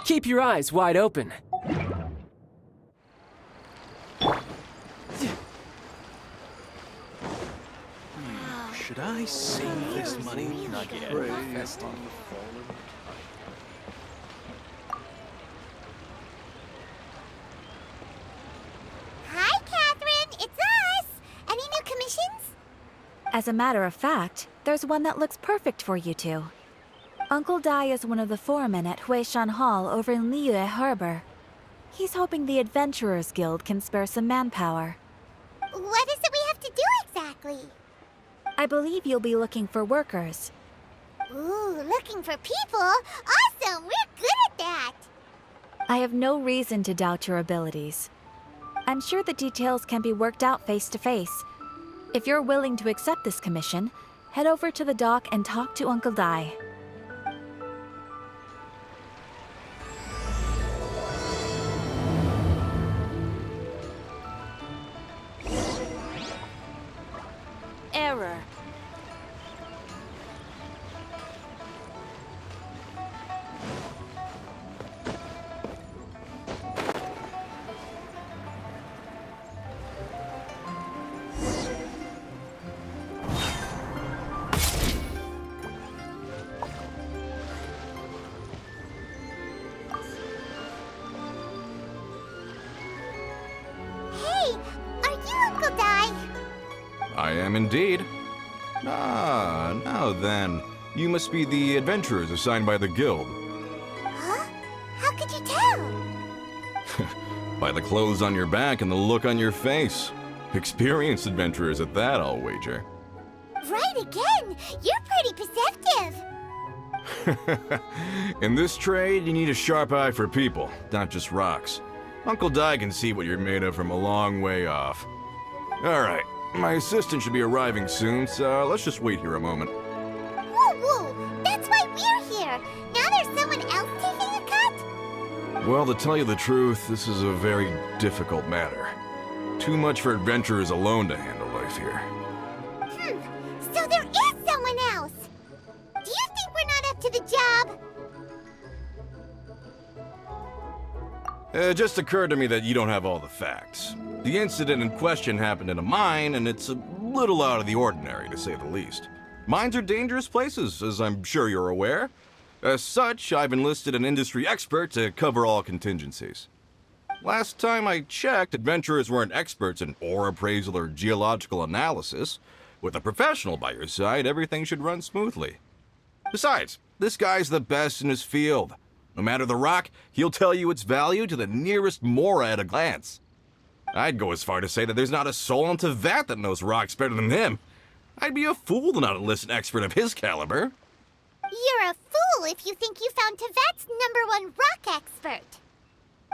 Keep your eyes wide open. Should I save this money? Not yet. Invest in Hi, Catherine. It's us. Any new commissions? As a matter of fact, there's one that looks perfect for you two. Uncle Dai is one of the foremen at Huishan Hall over in Liyue Harbor. He's hoping the Adventurers Guild can spare some manpower. What is it we have to do exactly? I believe you'll be looking for workers. Ooh, looking for people? Awesome! We're good at that! I have no reason to doubt your abilities. I'm sure the details can be worked out face to face. If you're willing to accept this commission, head over to the dock and talk to Uncle Dai. Error. Hey, are you Uncle Dai? I am indeed. Ah, now then. You must be the adventurers assigned by the guild. Huh? How could you tell? By the clothes on your back and the look on your face. Experienced adventurers at that, I'll wager. Right again! You're pretty perceptive! In this trade, you need a sharp eye for people, not just rocks. Uncle Dai can see what you're made of from a long way off. Alright, my assistant should be arriving soon, so let's just wait here a moment. Woo woo! That's why we're here! Now there's someone else taking a cut? Well, to tell you the truth, this is a very difficult matter. Too much for adventurers alone to handle life here. So there is someone else! Do you think we're not up to the job? It just occurred to me that you don't have all the facts. The incident in question happened in a mine, and it's a little out of the ordinary, to say the least. Mines are dangerous places, as I'm sure you're aware. As such, I've enlisted an industry expert to cover all contingencies. Last time I checked, adventurers weren't experts in ore appraisal or geological analysis. With a professional by your side, everything should run smoothly. Besides, this guy's the best in his field. No matter the rock, he'll tell you its value to the nearest mora at a glance. I'd go as far to say that there's not a soul on Teyvat that knows rocks better than him. I'd be a fool to not enlist an expert of his caliber. You're a fool if you think you found Teyvat's #1 rock expert.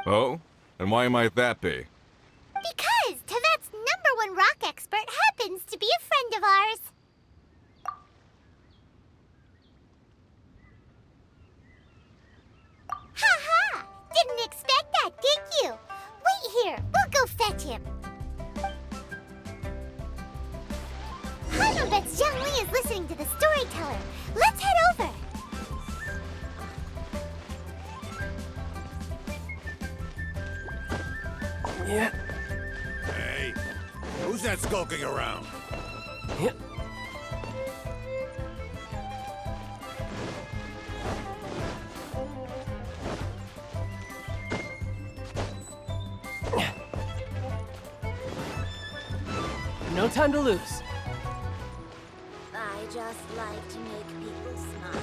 Oh? And why might that be? Because Teyvat's #1 rock expert happens to be a friend of ours. Ha ha! Didn't expect that, did you? Wait here, we'll go fetch him. Hano bets Zhongli is listening to the storyteller. Let's head over. Yeah. Hey, who's that skulking around? Yeah. No time to lose. I just like to make people smile.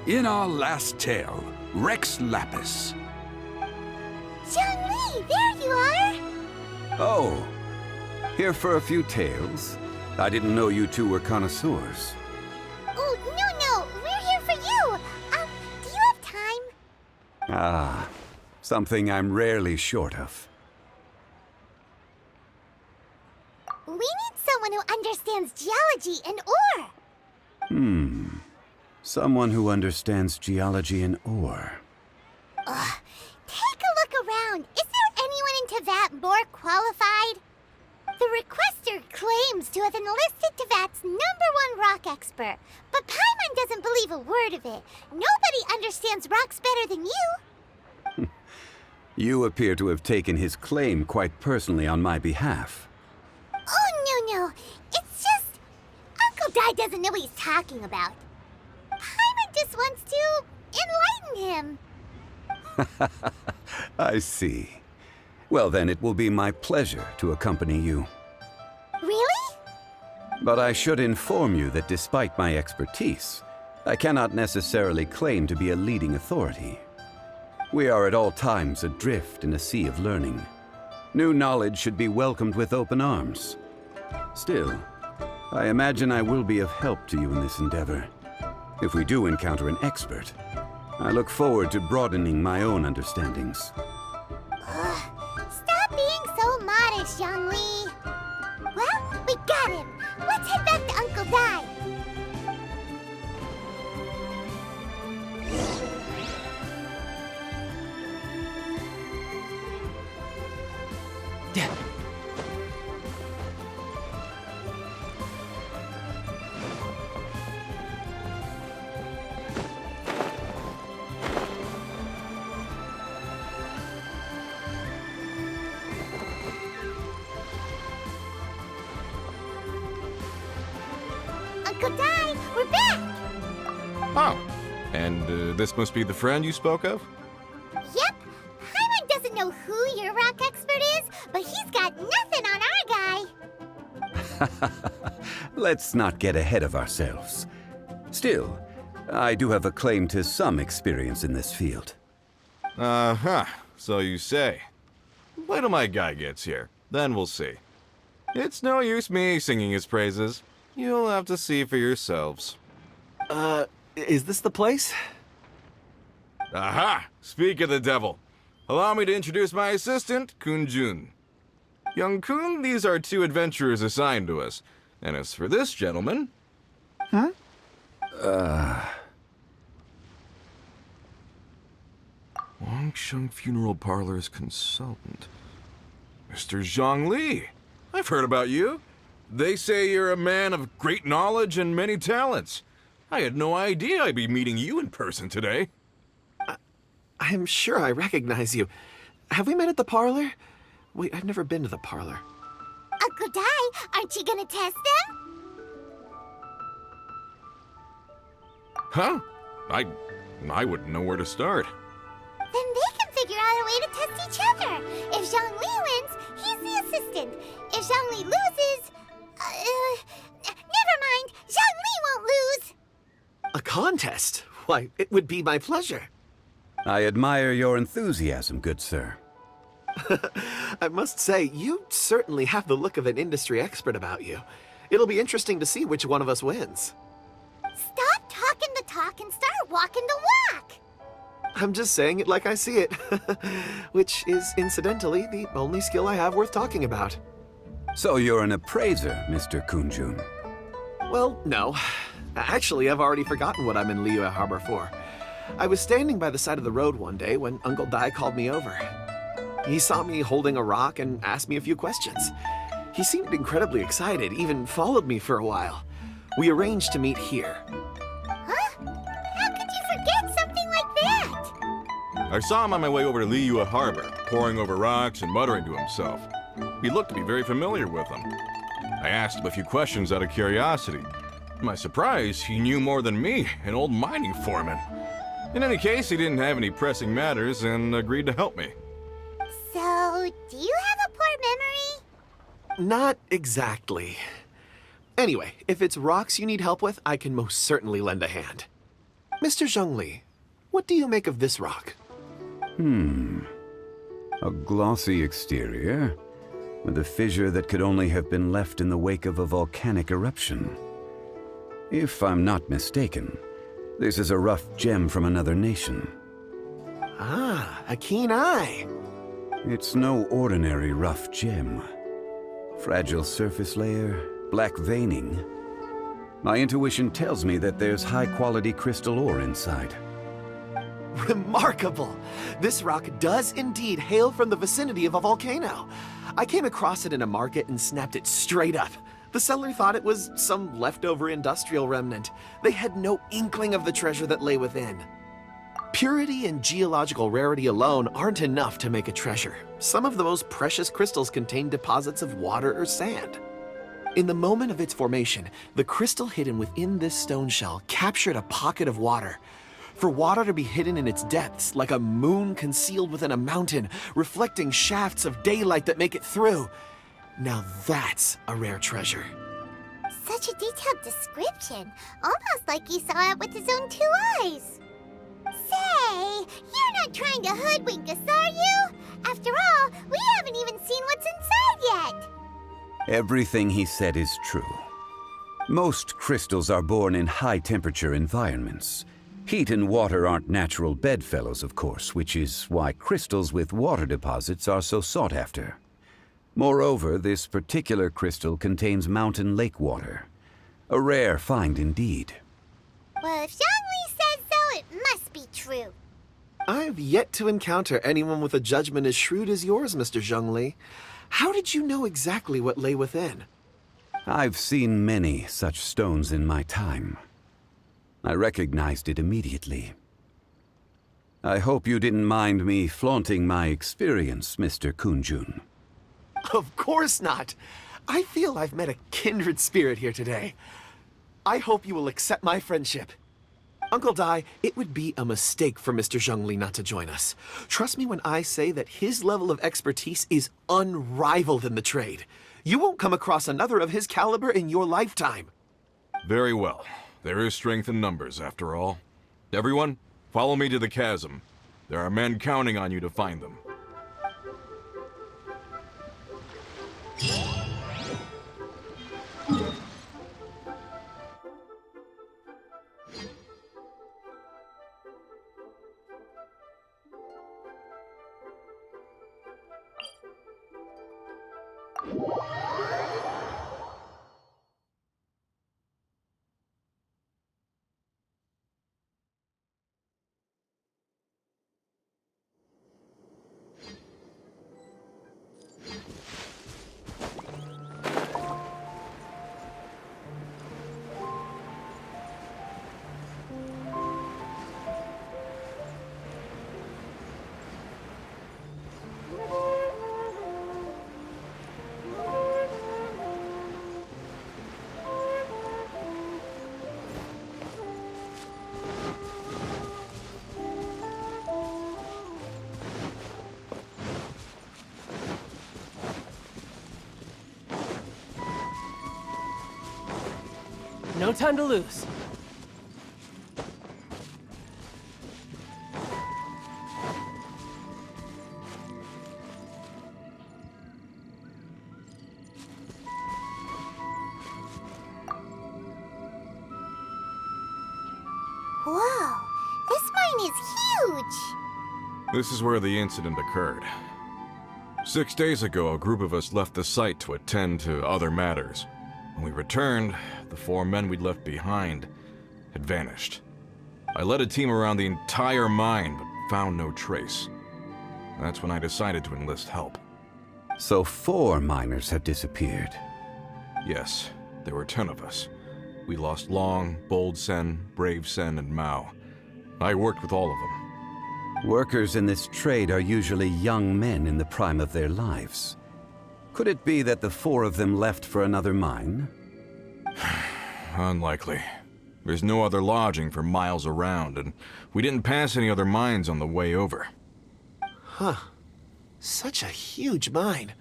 In our last tale, Rex Lapis. Zhongli, there you are! Oh, here for a few tales. I didn't know you two were connoisseurs. Oh, no, we're here for you! Do you have time? Ah, something I'm rarely short of. We need someone who understands geology and ore. Someone who understands geology and ore. Take a look around. Is there anyone in Teyvat more qualified? The requester claims to have enlisted Tevat's #1 rock expert, but Paimon doesn't believe a word of it. Nobody understands rocks better than you. You appear to have taken his claim quite personally on my behalf. Oh, no. It's just... Uncle Dai doesn't know what he's talking about. Paimon just wants to enlighten him. I see. Well, then it will be my pleasure to accompany you. Really? But I should inform you that despite my expertise, I cannot necessarily claim to be a leading authority. We are at all times adrift in a sea of learning. New knowledge should be welcomed with open arms. Still, I imagine I will be of help to you in this endeavor. If we do encounter an expert, I look forward to broadening my own understandings. Stop being so modest, Zhongli. Well, we got him. Let's head back to Uncle Dai. Yeah. Uncle Dai, we're back! Oh, and this must be the friend you spoke of? Yep. Paimon doesn't know who your rock expert is, but he's got nothing on our guy. Let's not get ahead of ourselves. Still, I do have a claim to some experience in this field. Uh-huh, so you say. Wait till my guy gets here, then we'll see. It's no use me singing his praises. You'll have to see for yourselves. Is this the place? Aha! Speak of the devil. Allow me to introduce my assistant, Kun Jun. Young Kun, these are 2 adventurers assigned to us. And as for this gentleman... Wangsheng Funeral Parlor's consultant. Mr. Zhongli. I've heard about you. They say you're a man of great knowledge and many talents. I had no idea I'd be meeting you in person today. I'm sure I recognize you. Have we met at the parlor? Wait, I've never been to the parlor. Uncle Dai, aren't you gonna test them? Huh? I wouldn't know where to start. Then they can figure out a way to test each other. If Zhongli wins, he's the assistant. If Zhongli loses... never mind. Zhongli won't lose. A contest? Why, it would be my pleasure. I admire your enthusiasm, good sir. I must say, you certainly have the look of an industry expert about you. It'll be interesting to see which one of us wins. Stop talking the talk and start walking the walk. I'm just saying it like I see it. Which is, incidentally, the only skill I have worth talking about. So you're an appraiser, Mr. Kunjun. Well, no. Actually, I've already forgotten what I'm in Liyue Harbor for. I was standing by the side of the road one day when Uncle Dai called me over. He saw me holding a rock and asked me a few questions. He seemed incredibly excited, even followed me for a while. We arranged to meet here. Huh? How could you forget something like that? I saw him on my way over to Liyue Harbor, poring over rocks and muttering to himself. He looked to be very familiar with them. I asked him a few questions out of curiosity. To my surprise, he knew more than me, an old mining foreman. In any case, he didn't have any pressing matters and agreed to help me. So, do you have a poor memory? Not exactly. Anyway, if it's rocks you need help with, I can most certainly lend a hand. Mr. Zhongli, what do you make of this rock? A glossy exterior, with a fissure that could only have been left in the wake of a volcanic eruption. If I'm not mistaken, this is a rough gem from another nation. Ah, a keen eye. It's no ordinary rough gem. Fragile surface layer, black veining. My intuition tells me that there's high-quality crystal ore inside. Remarkable! This rock does indeed hail from the vicinity of a volcano. I came across it in a market and snapped it straight up. The seller thought it was some leftover industrial remnant. They had no inkling of the treasure that lay within. Purity and geological rarity alone aren't enough to make a treasure. Some of the most precious crystals contain deposits of water or sand. In the moment of its formation, the crystal hidden within this stone shell captured a pocket of water. For water to be hidden in its depths, like a moon concealed within a mountain, reflecting shafts of daylight that make it through. Now that's a rare treasure. Such a detailed description, almost like he saw it with his own 2 eyes. Say, you're not trying to hoodwink us, are you? After all, we haven't even seen what's inside yet. Everything he said is true. Most crystals are born in high-temperature environments. Heat and water aren't natural bedfellows, of course, which is why crystals with water deposits are so sought after. Moreover, this particular crystal contains mountain lake water. A rare find indeed. Well, if Zhongli says so, it must be true. I've yet to encounter anyone with a judgment as shrewd as yours, Mr. Zhongli. How did you know exactly what lay within? I've seen many such stones in my time. I recognized it immediately. I hope you didn't mind me flaunting my experience, Mr. Kunjun. Of course not. I feel I've met a kindred spirit here today. I hope you will accept my friendship. Uncle Dai, it would be a mistake for Mr. Zhongli not to join us. Trust me when I say that his level of expertise is unrivaled in the trade. You won't come across another of his caliber in your lifetime. Very well. There is strength in numbers, after all. Everyone, follow me to the chasm. There are men counting on you to find them. No time to lose. Whoa, this mine is huge. This is where the incident occurred. 6 days ago, a group of us left the site to attend to other matters. When we returned, the 4 men we'd left behind had vanished. I led a team around the entire mine, but found no trace. That's when I decided to enlist help. So 4 miners had disappeared. Yes, there were 10 of us. We lost Long, Bold Sen, Brave Sen, and Mao. I worked with all of them. Workers in this trade are usually young men in the prime of their lives. Could it be that the 4 of them left for another mine? Unlikely. There's no other lodging for miles around, and we didn't pass any other mines on the way over. Huh. Such a huge mine.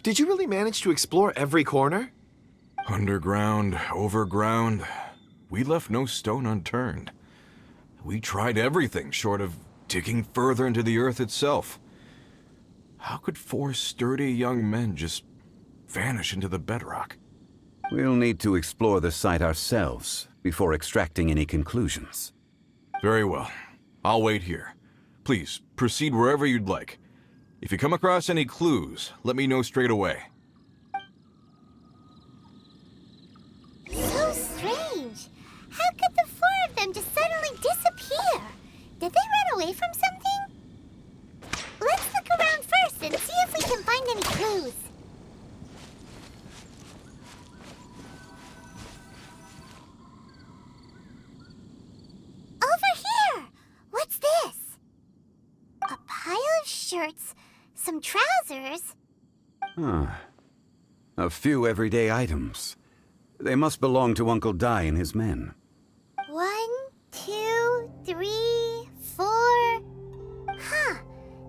Did you really manage to explore every corner? Underground, overground, we left no stone unturned. We tried everything short of digging further into the earth itself. How could 4 sturdy young men just vanish into the bedrock? We'll need to explore the site ourselves before extracting any conclusions. Very well. I'll wait here. Please, proceed wherever you'd like. If you come across any clues, let me know straight away. So strange. How could the 4 of them just suddenly disappear? Did they run away from something? Let's look around first and see if we can find any clues. shirts, some trousers. Huh. A few everyday items. They must belong to Uncle Dai and his men. 1, 2, 3, 4. Huh,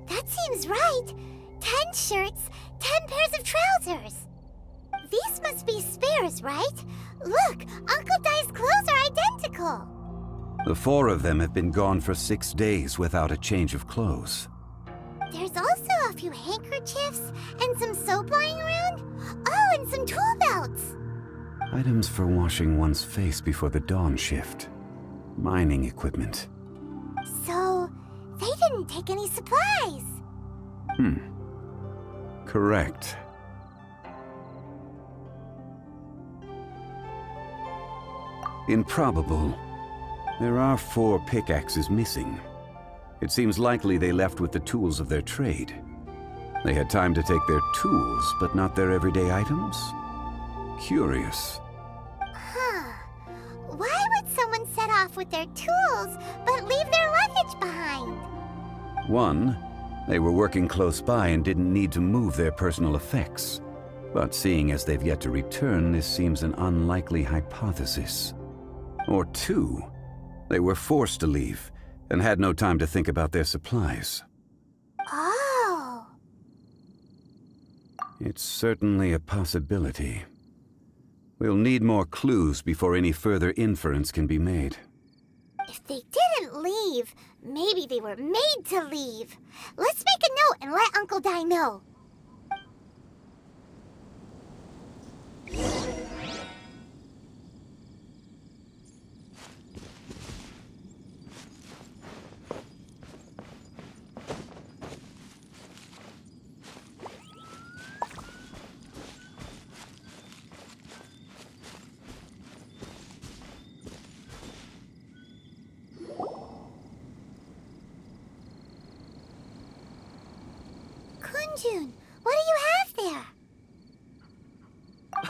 that seems right. 10 shirts, 10 pairs of trousers. These must be spares, right? Look, Uncle Dai's clothes are identical. The 4 of them have been gone for 6 days without a change of clothes. There's also a few handkerchiefs and some soap lying around. Oh, and some tool belts. Items for washing one's face before the dawn shift. Mining equipment. So, they didn't take any supplies. Correct. Improbable. There are 4 pickaxes missing. It seems likely they left with the tools of their trade. They had time to take their tools, but not their everyday items? Curious. Huh. Why would someone set off with their tools, but leave their luggage behind? 1, they were working close by and didn't need to move their personal effects. But seeing as they've yet to return, this seems an unlikely hypothesis. Or 2, they were forced to leave and had no time to think about their supplies. Oh. It's certainly a possibility. We'll need more clues before any further inference can be made. If they didn't leave, maybe they were made to leave. Let's make a note and let Uncle Dai know. Kunjun, what do you have there?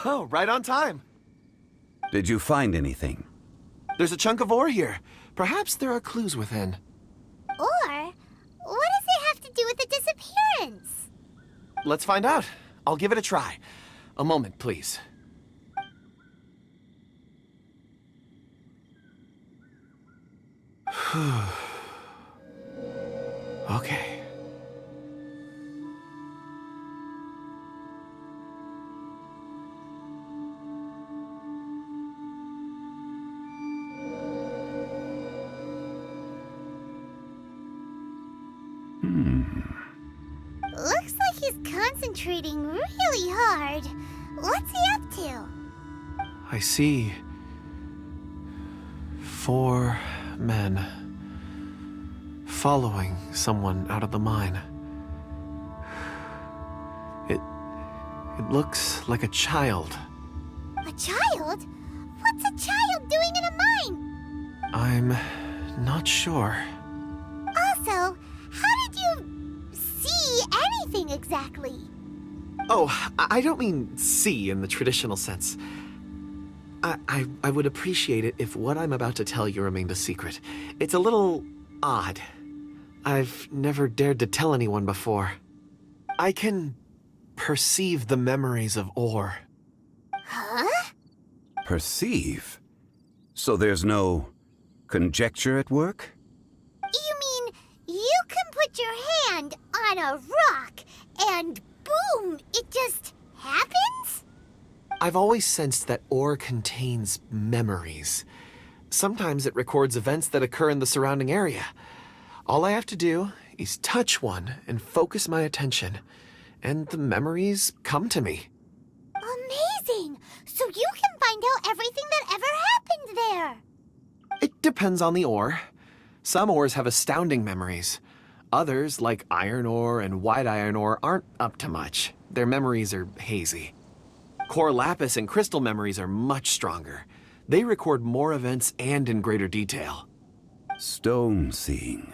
Oh, right on time. Did you find anything? There's a chunk of ore here. Perhaps there are clues within. Or, what does it have to do with the disappearance? Let's find out. I'll give it a try. A moment, please. Okay. Looks like he's concentrating really hard. What's he up to? I see 4 men following someone out of the mine. It looks like a child. A child? What's a child doing in a mine? I'm not sure. Also, how did you see anything exactly? Oh, I don't mean see in the traditional sense. I would appreciate it if what I'm about to tell you remained a secret. It's a little odd. I've never dared to tell anyone before. I can perceive the memories of ore. Huh? Perceive? So there's no conjecture at work? You mean you can put your hand on a rock and boom, it just happens? I've always sensed that ore contains memories. Sometimes it records events that occur in the surrounding area. All I have to do is touch one and focus my attention, and the memories come to me. Amazing! So you can find out everything that ever happened there. It depends on the ore. Some ores have astounding memories. Others, like iron ore and white iron ore, aren't up to much. Their memories are hazy. Core lapis and crystal memories are much stronger. They record more events and in greater detail. Stone seeing.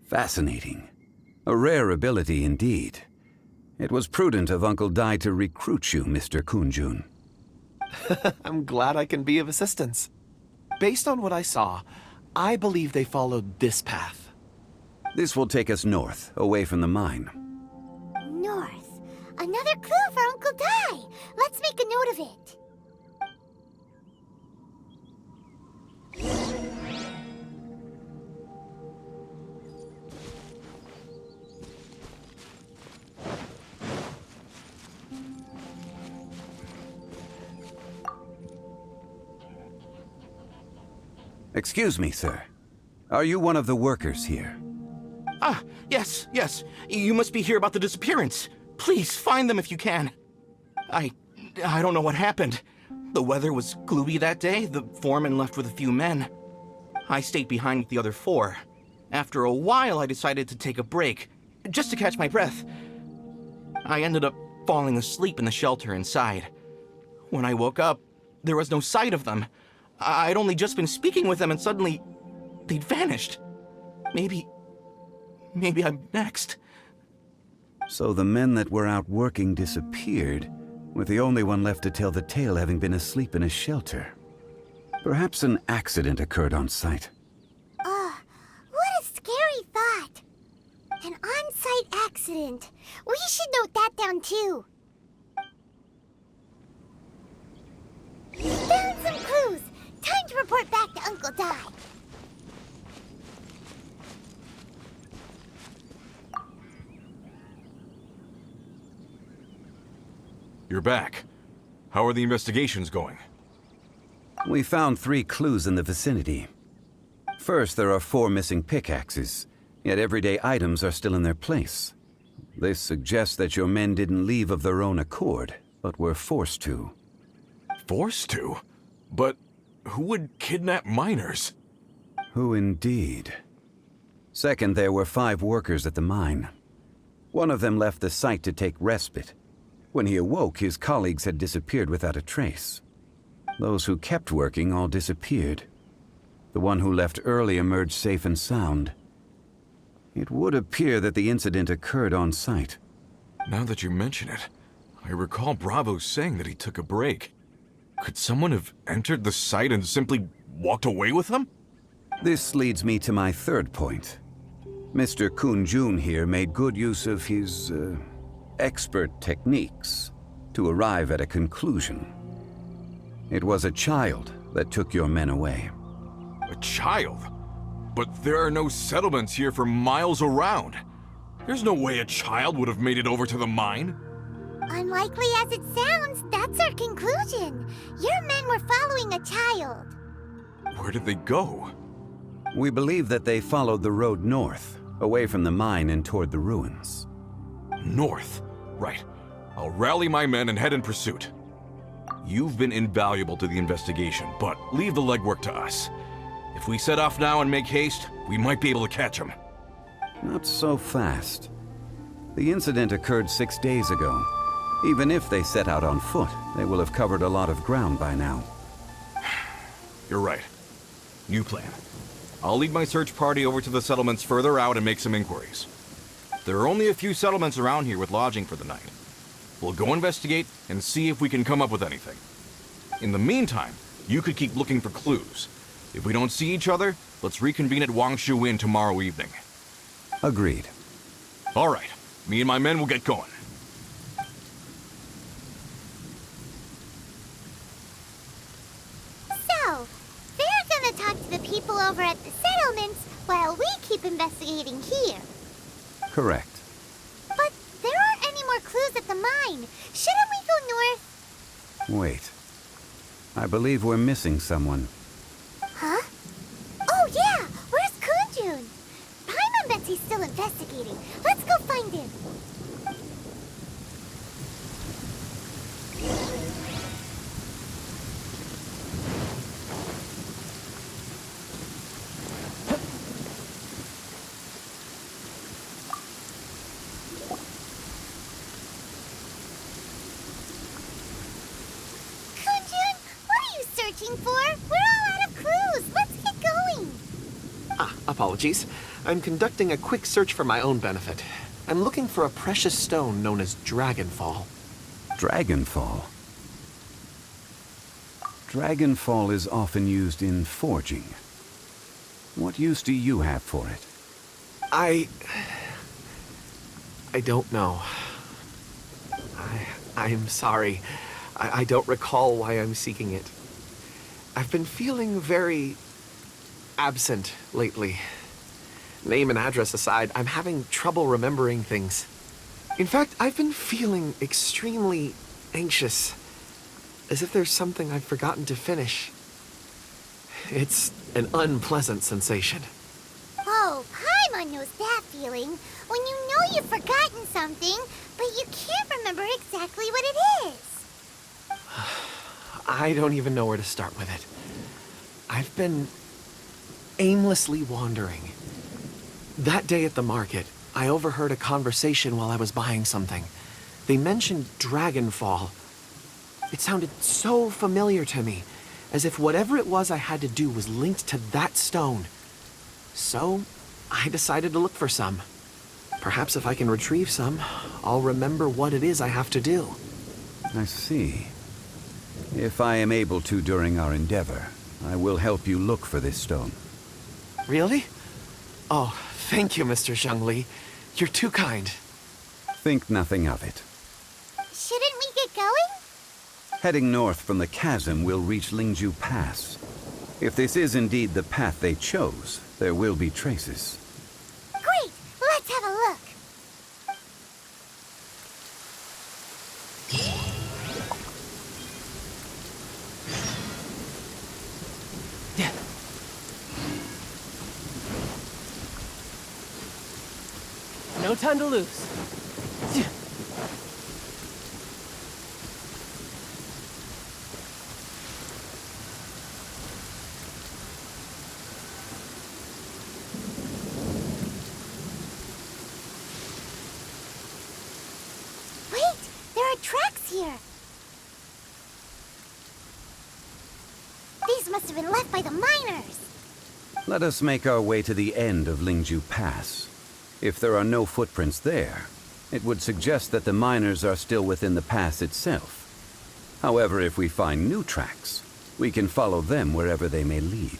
Fascinating. A rare ability indeed. It was prudent of Uncle Dai to recruit you, Mr. Kunjun. I'm glad I can be of assistance. Based on what I saw, I believe they followed this path. This will take us north, away from the mine. North. Another clue for Uncle Dai. Let's make a note of it. Excuse me, sir. Are you one of the workers here? Ah, yes. You must be here about the disappearance. Please, find them if you can. I don't know what happened. The weather was gloomy that day. The foreman left with a few men. I stayed behind with the other 4. After a while, I decided to take a break, just to catch my breath. I ended up falling asleep in the shelter inside. When I woke up, there was no sight of them. I'd only just been speaking with them and suddenly they'd vanished. Maybe I'm next. So the men that were out working disappeared, with the only one left to tell the tale having been asleep in a shelter. Perhaps an accident occurred on site. What a scary thought. An on-site accident. We should note that down too. Found some clues. Time to report back to Uncle Dai. You're back. How are the investigations going? We found 3 clues in the vicinity. First, there are 4 missing pickaxes, yet everyday items are still in their place. This suggests that your men didn't leave of their own accord, but were forced to. Forced to? But who would kidnap miners? Who indeed? Second, there were 5 workers at the mine. One of them left the site to take respite. When he awoke, his colleagues had disappeared without a trace. Those who kept working all disappeared. The one who left early emerged safe and sound. It would appear that the incident occurred on site. Now that you mention it, I recall Bravo saying that he took a break. Could someone have entered the site and simply walked away with him? This leads me to my third point. Mr. Kun-jun here made good use of his, expert techniques to arrive at a conclusion. It was a child that took your men away. A child? But there are no settlements here for miles around. There's no way a child would have made it over to the mine. Unlikely as it sounds, that's our conclusion. Your men were following a child. Where did they go? We believe that they followed the road north, away from the mine and toward the ruins. North. Right. I'll rally my men and head in pursuit. You've been invaluable to the investigation, but leave the legwork to us. If we set off now and make haste, we might be able to catch him. Not so fast. The incident occurred 6 days ago. Even if they set out on foot, they will have covered a lot of ground by now. You're right. New plan. I'll lead my search party over to the settlements further out and make some inquiries. There are only a few settlements around here with lodging for the night. We'll go investigate and see if we can come up with anything. In the meantime, you could keep looking for clues. If we don't see each other, let's reconvene at Wangshu Inn tomorrow evening. Agreed. All right. Me and my men will get going. So, they're gonna talk to the people over at the settlements while we keep investigating here. Correct. But there aren't any more clues at the mine. Shouldn't we go north? Wait. I believe we're missing someone. Huh? Oh yeah! Where's Kunjun? Paimon bets he's still investigating. Let's go find him. Kunjun, what are you searching for? We're all out of clues. Let's get going. Apologies. I'm conducting a quick search for my own benefit. I'm looking for a precious stone known as Dragonfall. Dragonfall? Dragonfall is often used in forging. What use do you have for it? I don't know. I'm sorry. I don't recall why I'm seeking it. I've been feeling very absent lately. Name and address aside, I'm having trouble remembering things. In fact, I've been feeling extremely anxious, as if there's something I've forgotten to finish. It's an unpleasant sensation. Oh, Paimon knows that feeling. When you know you've forgotten something, but you can't remember exactly what it is. I don't even know where to start with it. I've been aimlessly wandering. That day at the market, I overheard a conversation while I was buying something. They mentioned Dragonfall. It sounded so familiar to me, as if whatever it was I had to do was linked to that stone. So, I decided to look for some. Perhaps if I can retrieve some, I'll remember what it is I have to do. I see. If I am able to during our endeavor, I will help you look for this stone. Really? Oh, thank you, Mr. Zhongli. You're too kind. Think nothing of it. Shouldn't we get going? Heading north from the chasm, we'll reach Lingju Pass. If this is indeed the path they chose, there will be traces. Great! Let's have a look. No time to lose. Wait, there are tracks here. These must have been left by the miners. Let us make our way to the end of Lingju Pass. If there are no footprints there, it would suggest that the miners are still within the pass itself. However, if we find new tracks, we can follow them wherever they may lead.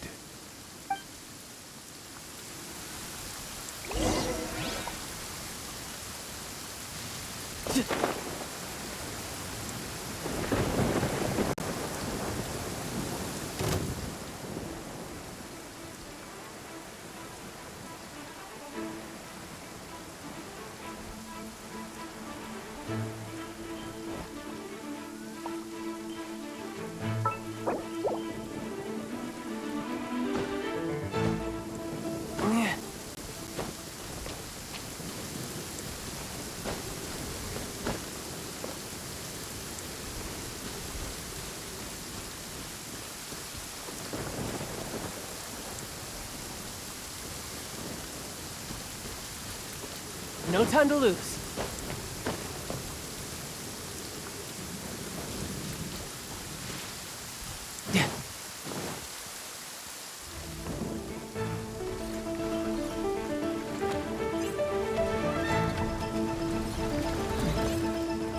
No time to lose.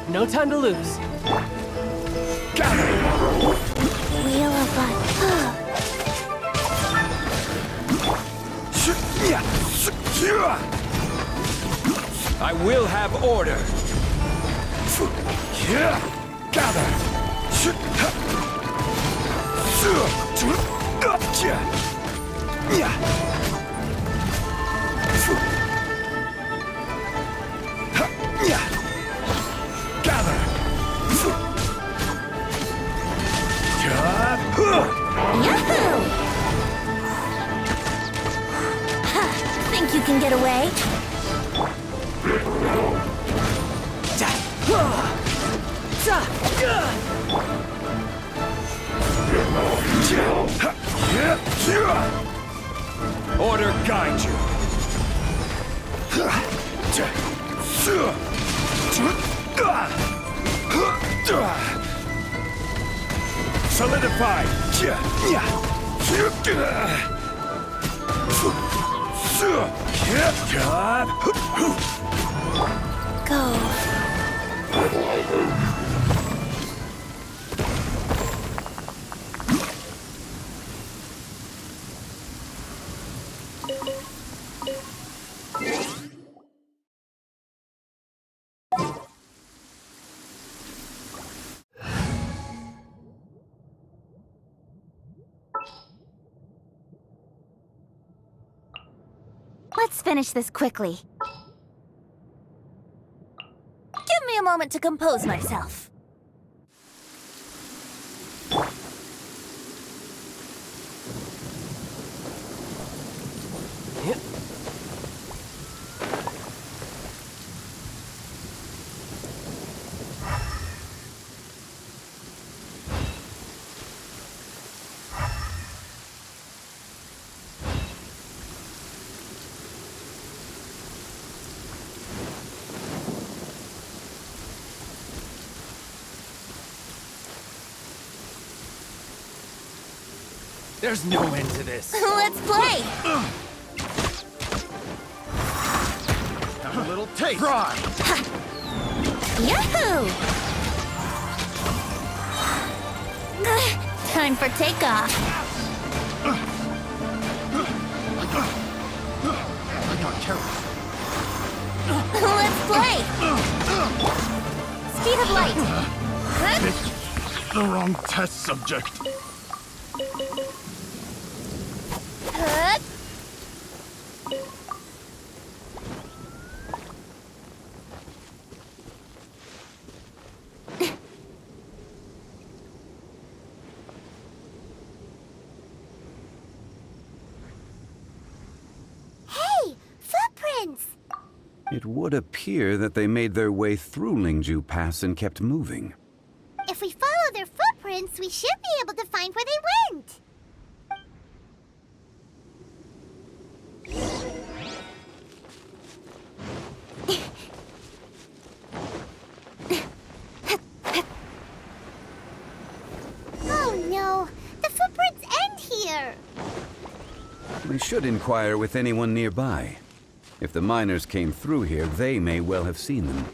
No time to lose. Wheel of I will have order. Gather. Yahoo! Think you can get away? Order guide you. Solidify. Go. Let's finish this quickly. Give me a moment to compose myself. Yep. There's no end to this. Let's play! Have a little taste. Yahoo! Time for takeoff. I got careful. Let's play! Speed of light. The wrong test subject. Good. Hey, footprints! It would appear that they made their way through Lingju Pass and kept moving. If we follow their footprints, we should be able to find where they went. Oh no, the footprints end here. We should inquire with anyone nearby. If the miners came through here, they may well have seen them.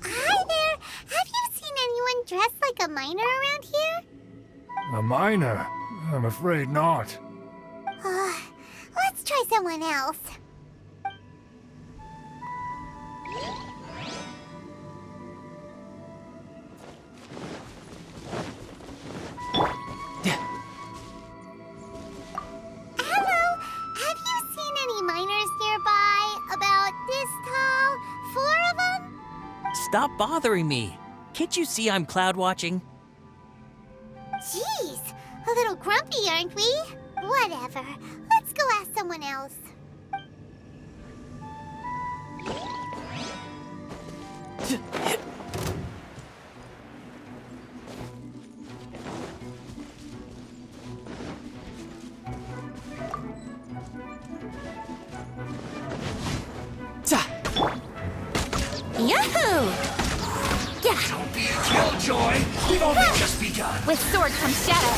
Hi there, have you seen anyone dressed like a miner around here? A miner? I'm afraid not. Let's try someone else. Hello, have you seen any miners nearby? About this tall? 4 of them? Stop bothering me. Can't you see I'm cloud watching? Jeez, a little grumpy, aren't we? Whatever. Let's go ask someone else. Yahoo! Yeah! Don't be a killjoy! We've only just begun! With sword comes shadow.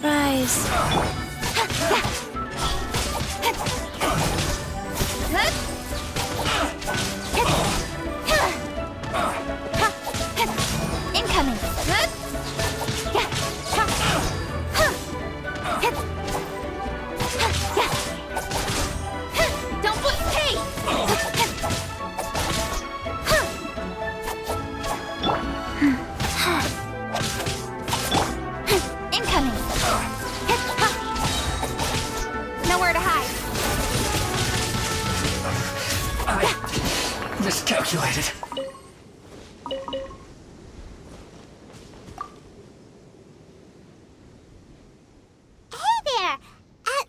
Rise. Incoming. Don't put hey! Incoming. Nowhere to hide. I miscalculated. Hey there!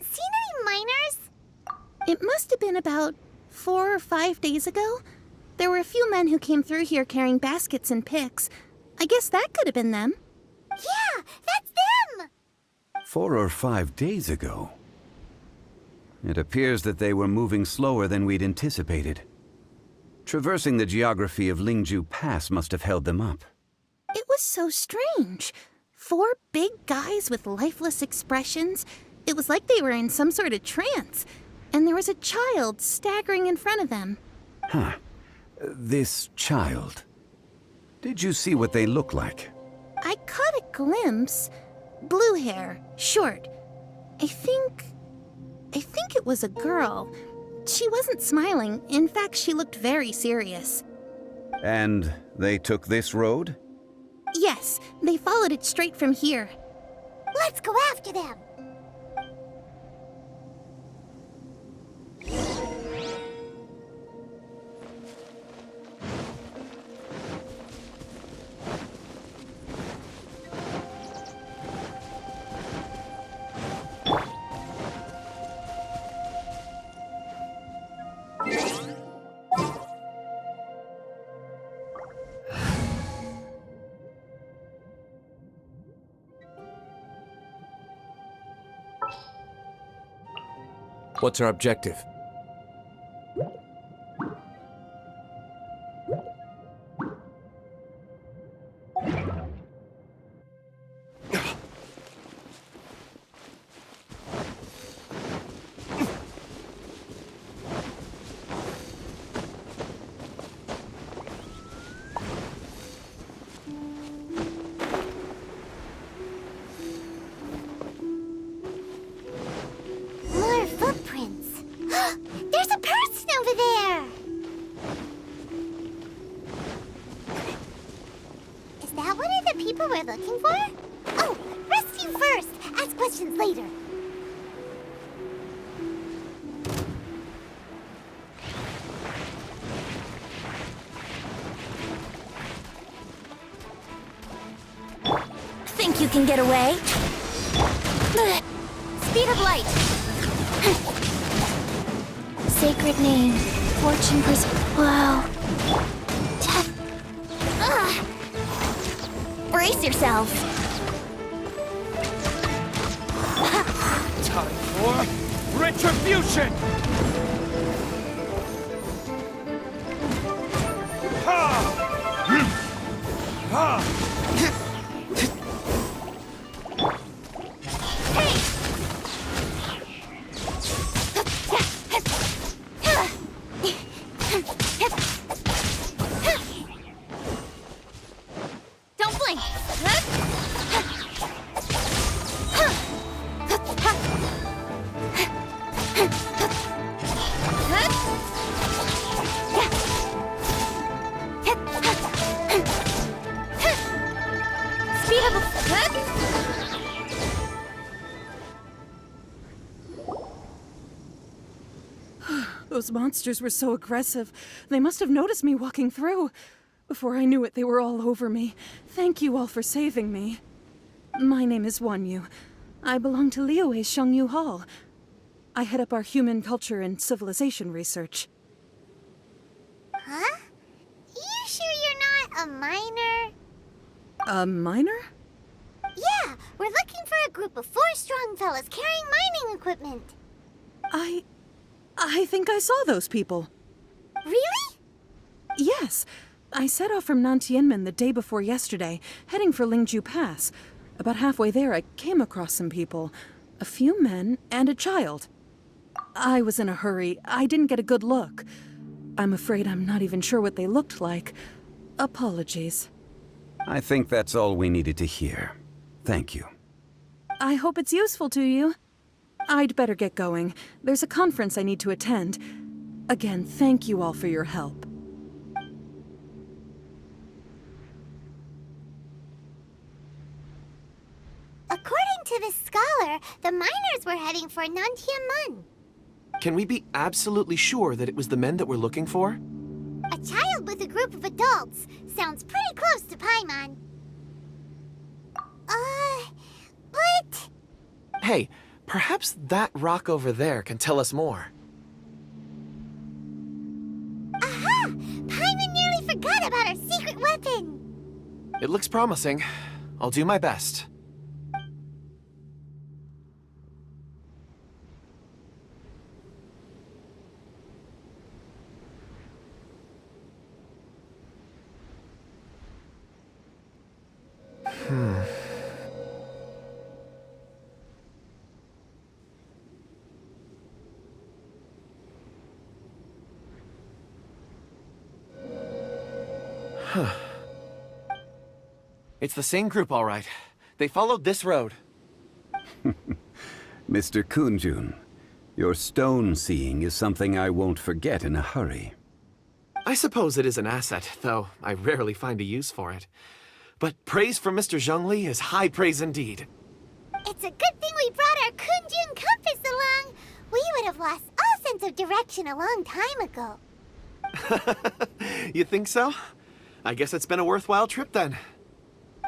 Seen any miners? It must have been about 4 or 5 days ago. There were a few men who came through here carrying baskets and picks. I guess that could have been them. Yeah, that's them! 4 or 5 days ago. It appears that they were moving slower than we'd anticipated. Traversing the geography of Lingju Pass must have held them up. It was so strange. 4 big guys with lifeless expressions. It was like they were in some sort of trance. And there was a child staggering in front of them. Huh. This child. Did you see what they look like? I caught a glimpse. Blue hair, short. I think it was a girl. She wasn't smiling. In fact, she looked very serious. And they took this road? Yes, they followed it straight from here. Let's go after them. What's our objective? More footprints. There's a person over there. Is that one of the people we're looking for? Oh, rescue first. Ask questions later. Think you can get away? Speed of light. Sacred name. Fortune Wow. Brace yourself. Time for retribution! Don't blink. Speed of Those monsters were so aggressive. They must have noticed me walking through. Before I knew it, they were all over me. Thank you all for saving me. My name is Wanyu. I belong to Liyue's Shengyu Hall. I head up our human culture and civilization research. Huh? You sure you're not a miner? A miner? Yeah, we're looking for a group of 4 strong fellas carrying mining equipment. I think I saw those people. Really? Yes. I set off from Nantianmen the day before yesterday, heading for Lingju Pass. About halfway there, I came across some people. A few men and a child. I was in a hurry. I didn't get a good look. I'm afraid I'm not even sure what they looked like. Apologies. I think that's all we needed to hear. Thank you. I hope it's useful to you. I'd better get going. There's a conference I need to attend. Again, thank you all for your help. According to this scholar, the miners were heading for Nantianmen. Can we be absolutely sure that it was the men that we're looking for? A child with a group of adults. Sounds pretty close to Paimon. But... Hey, perhaps that rock over there can tell us more. Aha! Paimon nearly forgot about our secret weapon. It looks promising. I'll do my best. It's the same group, all right. They followed this road. Mr. Kunjun, your stone seeing is something I won't forget in a hurry. I suppose it is an asset, though I rarely find a use for it. But praise from Mr. Zhongli is high praise indeed. It's a good thing we brought our Kunjun compass along. We would have lost all sense of direction a long time ago. You think so? I guess it's been a worthwhile trip then.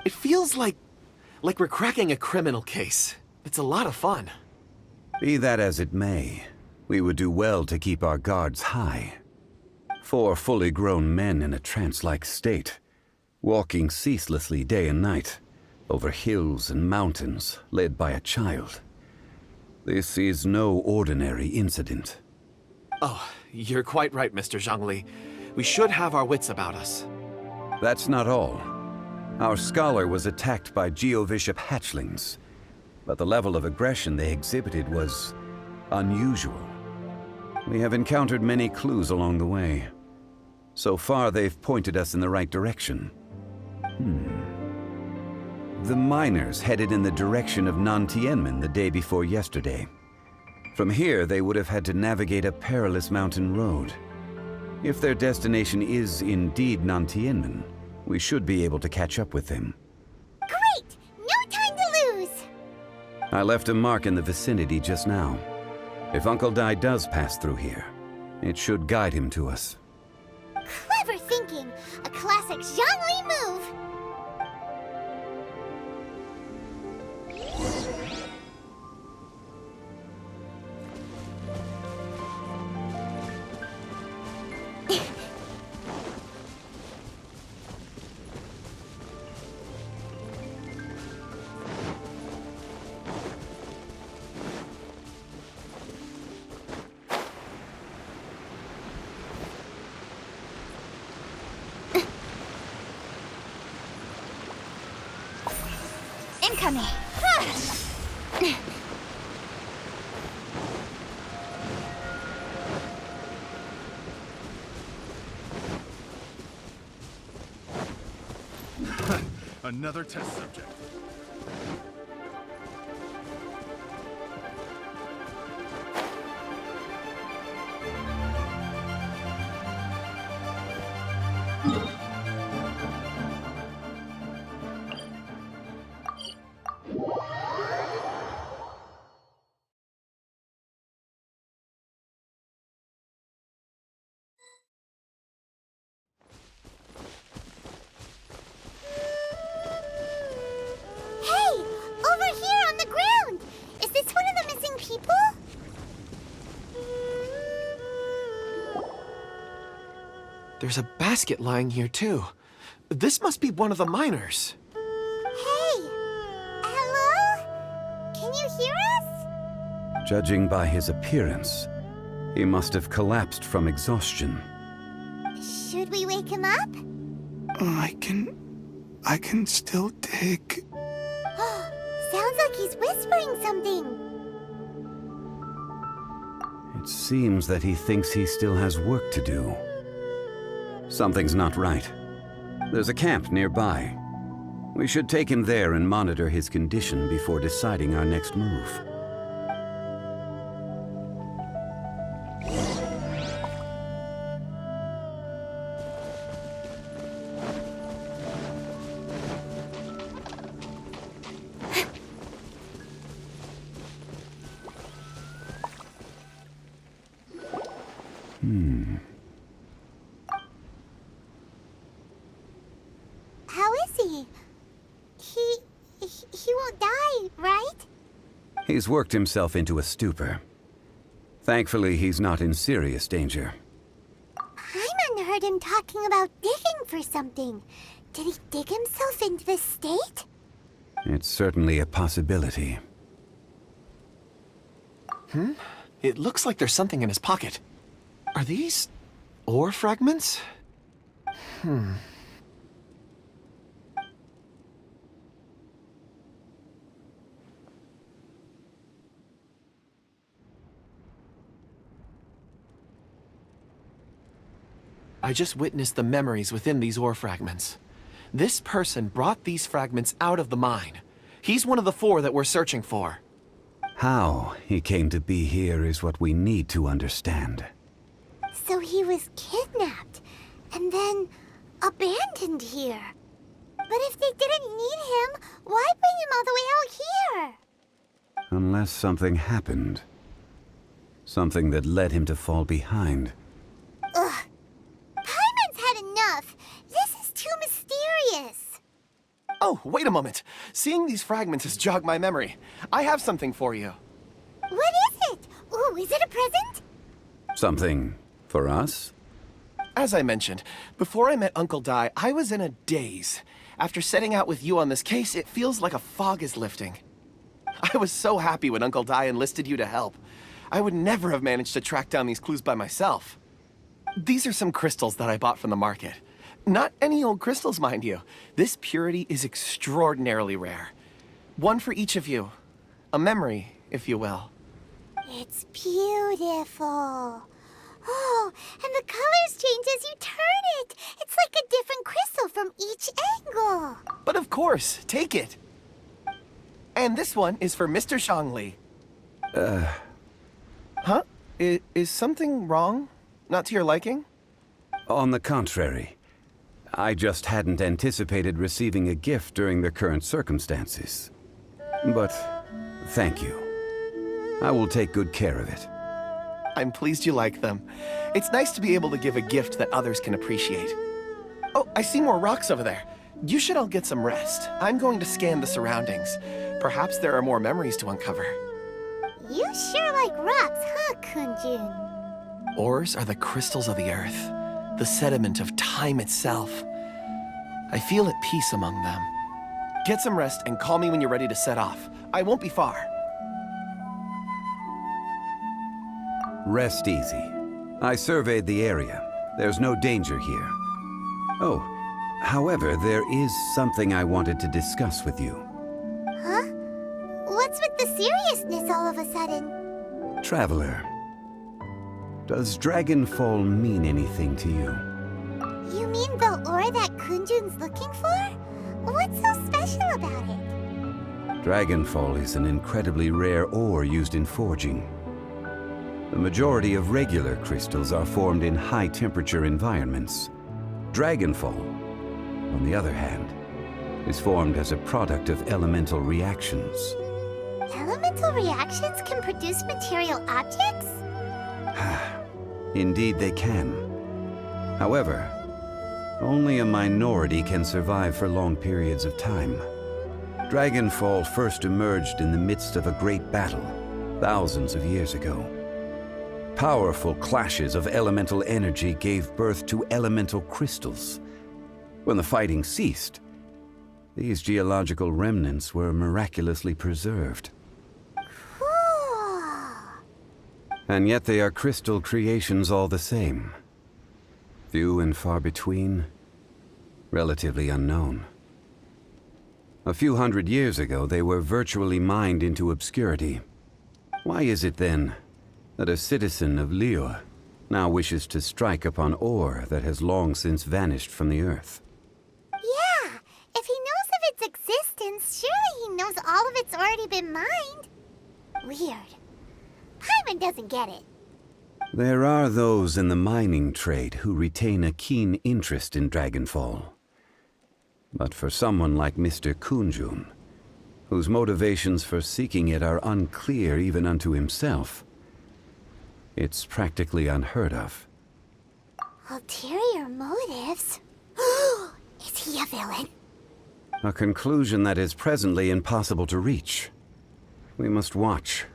It feels like we're cracking a criminal case. It's a lot of fun. Be that as it may, we would do well to keep our guards high. 4 fully grown men in a trance-like state, walking ceaselessly day and night, over hills and mountains, led by a child. This is no ordinary incident. Oh, you're quite right, Mr. Zhongli. We should have our wits about us. That's not all. Our scholar was attacked by Geovishap hatchlings, but the level of aggression they exhibited was unusual. We have encountered many clues along the way. So far, they've pointed us in the right direction. The miners headed in the direction of Nantianmen the day before yesterday. From here, they would have had to navigate a perilous mountain road. If their destination is indeed Nantianmen, we should be able to catch up with them. Great! No time to lose! I left a mark in the vicinity just now. If Uncle Dai does pass through here, it should guide him to us. Clever thinking! A classic Zhongli move! Incoming! Another test subject. There's a basket lying here, too. This must be one of the miners. Hey! Hello? Can you hear us? Judging by his appearance, he must have collapsed from exhaustion. Should we wake him up? I can still dig. Sounds like he's whispering something. It seems that he thinks he still has work to do. Something's not right. There's a camp nearby. We should take him there and monitor his condition before deciding our next move. How is he? He won't die, right? He's worked himself into a stupor. Thankfully, he's not in serious danger. Hyman heard him talking about digging for something. Did he dig himself into this state? It's certainly a possibility. It looks like there's something in his pocket. Are these ore fragments? I just witnessed the memories within these ore fragments. This person brought these fragments out of the mine. He's one of the 4 that we're searching for. How he came to be here is what we need to understand. So he was kidnapped. and then abandoned here. But if they didn't need him, why bring him all the way out here? Unless something happened. Something that led him to fall behind. Ugh. Paimon's had enough. This is too mysterious. Oh, wait a moment. Seeing these fragments has jogged my memory. I have something for you. What is it? Ooh, is it a present? Something for us? As I mentioned, before I met Uncle Dai, I was in a daze. After setting out with you on this case, it feels like a fog is lifting. I was so happy when Uncle Dai enlisted you to help. I would never have managed to track down these clues by myself. These are some crystals that I bought from the market. Not any old crystals, mind you. This purity is extraordinarily rare. One for each of you. A memory, if you will. It's beautiful. Oh, and the colors change as you turn it. It's like a different crystal from each angle. But of course, take it. And this one is for Mr. Zhongli. Huh? Is something wrong? Not to your liking? On the contrary. I just hadn't anticipated receiving a gift during the current circumstances. But thank you. I will take good care of it. I'm pleased you like them. It's nice to be able to give a gift that others can appreciate. Oh, I see more rocks over there. You should all get some rest. I'm going to scan the surroundings. Perhaps there are more memories to uncover. You sure like rocks, huh, Kunjun? Ores are the crystals of the earth, the sediment of time itself. I feel at peace among them. Get some rest and call me when you're ready to set off. I won't be far. Rest easy. I surveyed the area. There's no danger here. Oh, however, there is something I wanted to discuss with you. Huh? What's with the seriousness all of a sudden? Traveler, does Dragonfall mean anything to you? You mean the ore that Kunjun's looking for? What's so special about it? Dragonfall is an incredibly rare ore used in forging. The majority of regular crystals are formed in high-temperature environments. Dragonfall, on the other hand, is formed as a product of elemental reactions. Elemental reactions can produce material objects? Indeed they can. However, only a minority can survive for long periods of time. Dragonfall first emerged in the midst of a great battle, thousands of years ago. Powerful clashes of elemental energy gave birth to elemental crystals. When the fighting ceased, these geological remnants were miraculously preserved. Cool. And yet they are crystal creations all the same. Few and far between, relatively unknown. A few hundred years ago, they were virtually mined into obscurity. Why is it then that a citizen of Liyue now wishes to strike upon ore that has long since vanished from the earth? Yeah, if he knows of its existence, surely he knows all of it's already been mined. Weird. Paimon doesn't get it. There are those in the mining trade who retain a keen interest in Dragonfall. But for someone like Mr. Kunjun, whose motivations for seeking it are unclear even unto himself, it's practically unheard of. Ulterior motives? Is he a villain? A conclusion that is presently impossible to reach. We must watch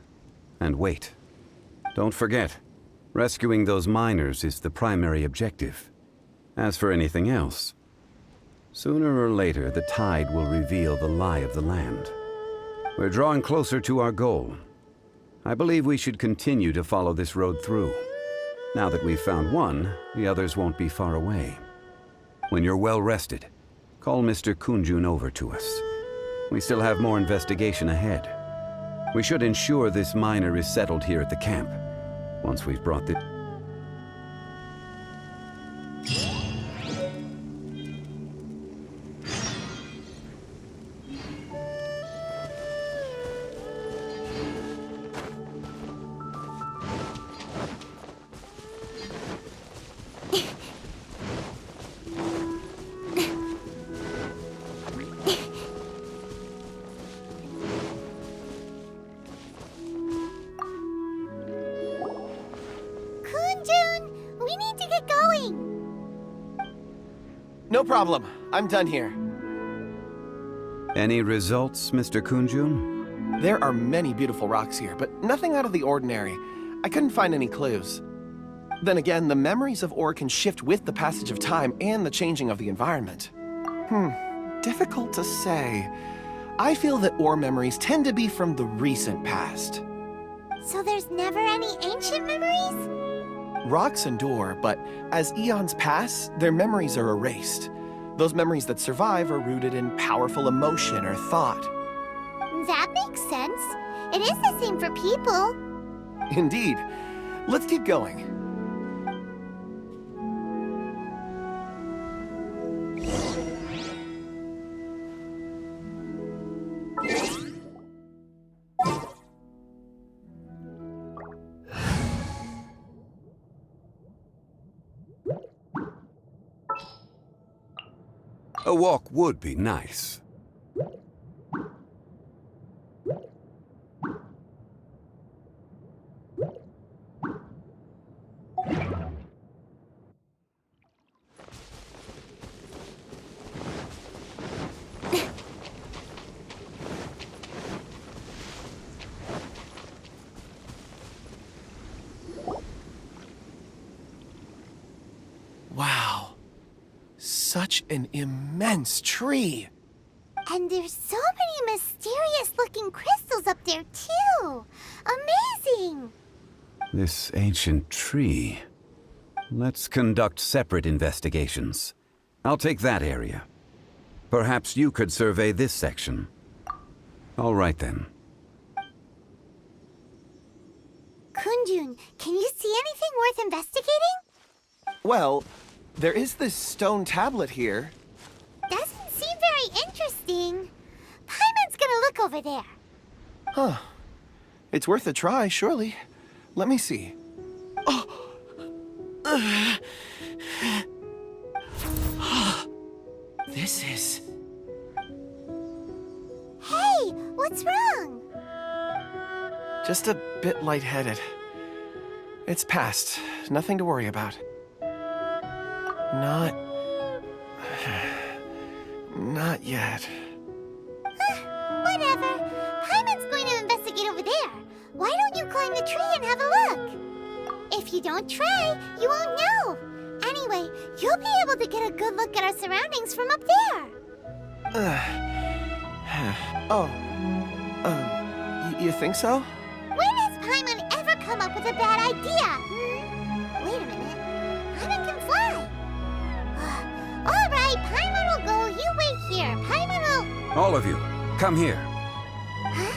and wait. Don't forget, rescuing those miners is the primary objective. As for anything else, sooner or later the tide will reveal the lie of the land. We're drawing closer to our goal. I believe we should continue to follow this road through. Now that we've found one, the others won't be far away. When you're well rested, call Mr. Kunjun over to us. We still have more investigation ahead. We should ensure this miner is settled here at the camp. Once we've brought the... We need to get going! No problem. I'm done here. Any results, Mr. Kunjun? There are many beautiful rocks here, but nothing out of the ordinary. I couldn't find any clues. Then again, the memories of ore can shift with the passage of time and the changing of the environment. Difficult to say. I feel that ore memories tend to be from the recent past. So there's never any ancient memories? Rocks endure, but as eons pass, their memories are erased. Those memories that survive are rooted in powerful emotion or thought. That makes sense. It is the same for people. Indeed. Let's keep going. A walk would be nice. Wow. Such an immense tree. And there's so many mysterious-looking crystals up there, too. Amazing! This ancient tree. Let's conduct separate investigations. I'll take that area. Perhaps you could survey this section. All right, then. Kunjun, can you see anything worth investigating? Well, there is this stone tablet here. Doesn't seem very interesting. Paimon's gonna look over there. Huh. It's worth a try, surely. Let me see. This is... Hey, what's wrong? just a bit lightheaded. It's past. Nothing to worry about. Not yet. Whatever. Paimon's going to investigate over there. Why don't you climb the tree and have a look? If you don't try, you won't know. Anyway, you'll be able to get a good look at our surroundings from up there. You think so? When has Paimon ever come up with a bad idea? Wait a minute. Paimon can fly. All right, Paimon will go. You wait here. Paimon will... All of you, come here. Huh?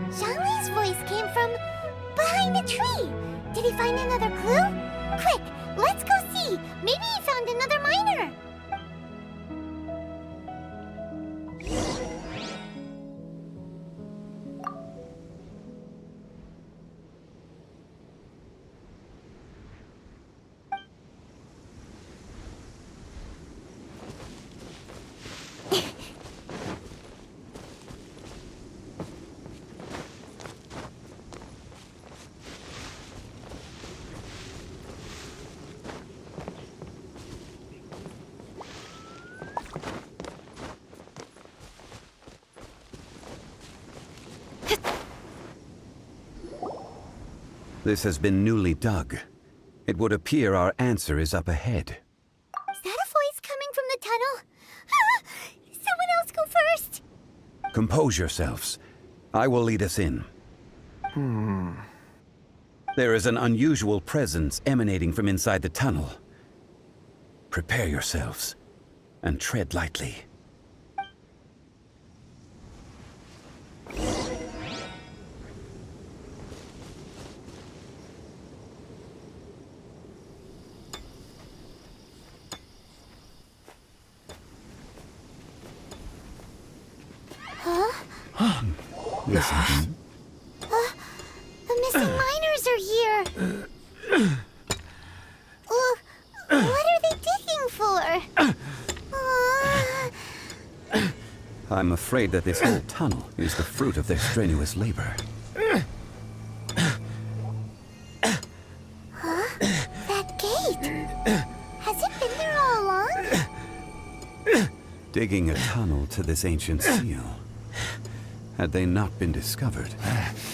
Zhongli's voice came from behind the tree. Did he find another clue? Quick, let's go see. Maybe he found another miner. This has been newly dug. It would appear our answer is up ahead. Is that a voice coming from the tunnel? Someone else go first. Compose yourselves. I will lead us in. There is an unusual presence emanating from inside the tunnel. Prepare yourselves and tread lightly. Listen. The missing miners are here. What are they digging for? I'm afraid that this whole tunnel is the fruit of their strenuous labor. That gate. Digging a tunnel to this ancient seal. Had they not been discovered,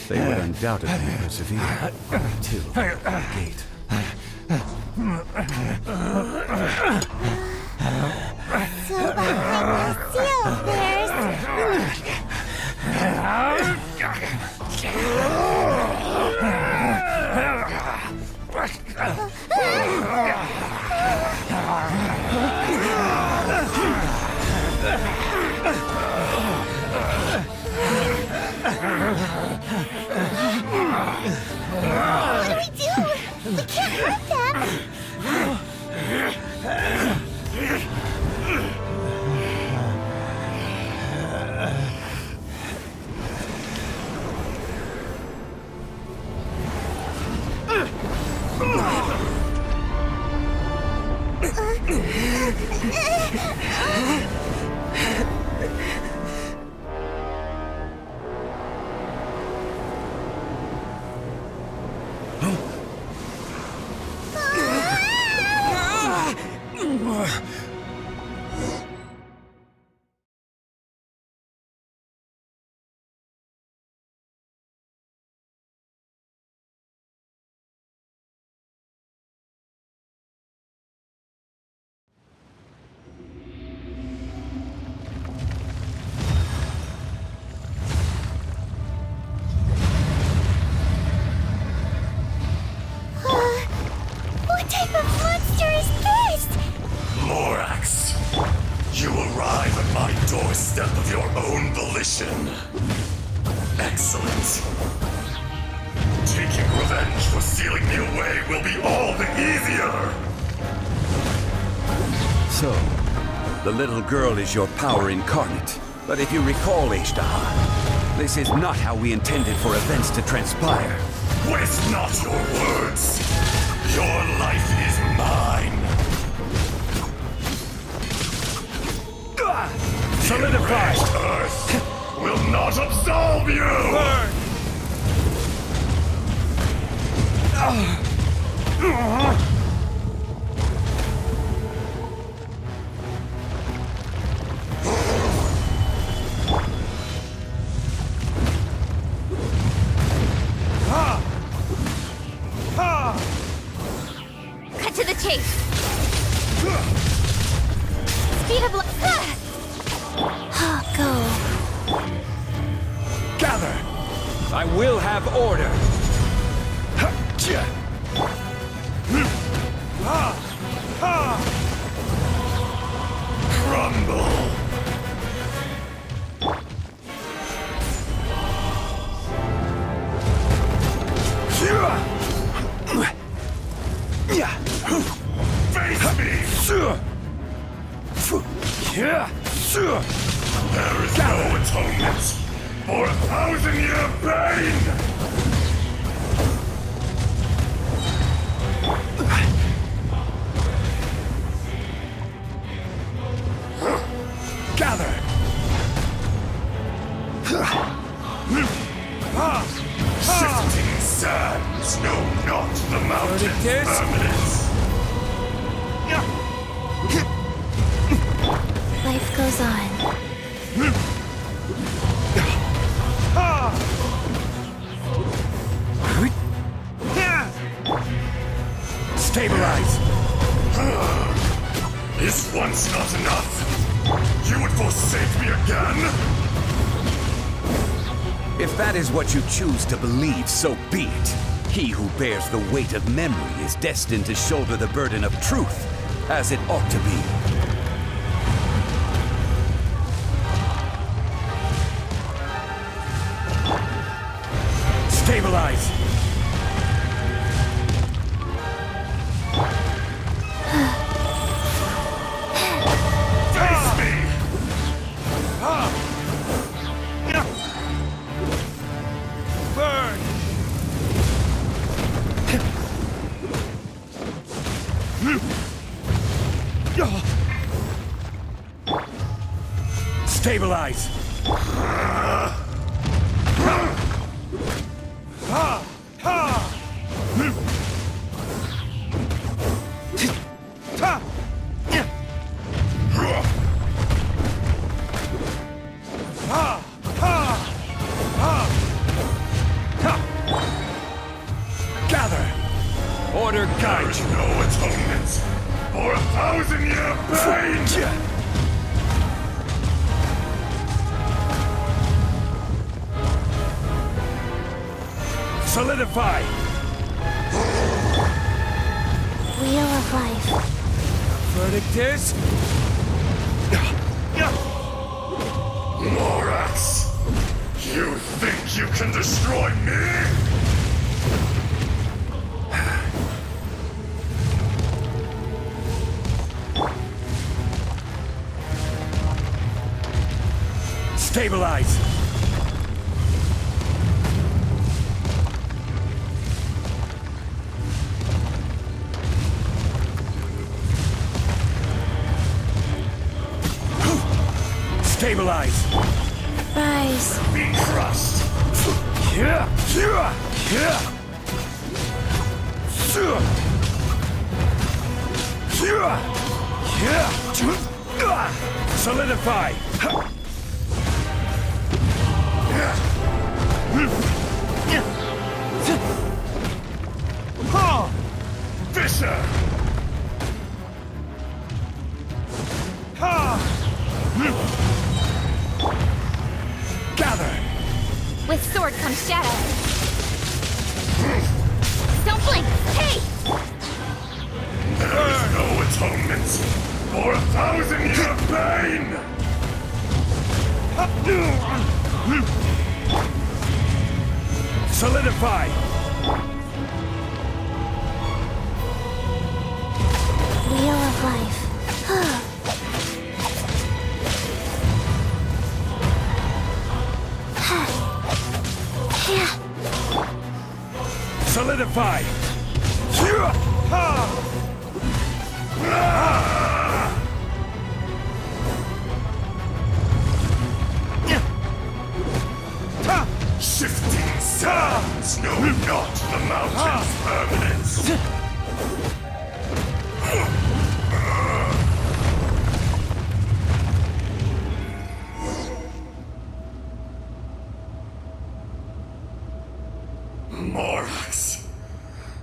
they would undoubtedly persevere until the gate. So behind the seal, there's... What do we do? We can't hurt them! What type of monster is this? Lorax, you arrive at my doorstep of your own volition. Excellent. Taking revenge for sealing me away will be all the easier. So, the little girl is your power incarnate. But if you recall, Ishtar, this is not how we intended for events to transpire. Waste not your words. Your life is mine. Solidify! Earth will not absolve you! Burn! Cut to the chase! Speed of light! Go. Gather! I will have order! Crumble! Face me! There is no atonement for 1,000-year pain! Gather! Shifting sands know not the mountain's permanence. Life goes on. Stabilize! Is once not enough? You would forsake me again? If that is what you choose to believe, so be it. He who bears the weight of memory is destined to shoulder the burden of truth, as it ought to be. Stabilize! Face me! Burn! Stabilize! Order guide. There is no atonement for 1,000-year pain! Solidify! Wheel of Life. Verdict is... Morax! You think you can destroy me? Stabilize! Stabilize! Rise. Be crushed! Solidify! Fisher! Gather! With sword comes shadow. Don't blink! Hey! There is no atonement for 1,000-year pain! Solidify! Wheel of Life. Solidify! Shifting sands know not the mountain's permanence. Morax,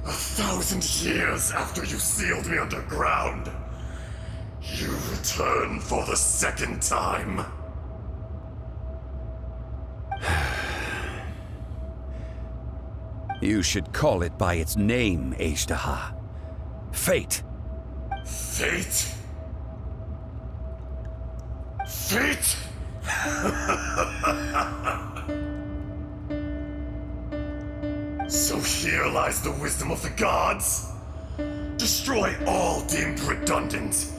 1,000 years after you sealed me underground, you return for the second time. You should call it by its name, Azhdaha. Fate. Fate? Fate? So here lies the wisdom of the gods. Destroy all deemed redundant.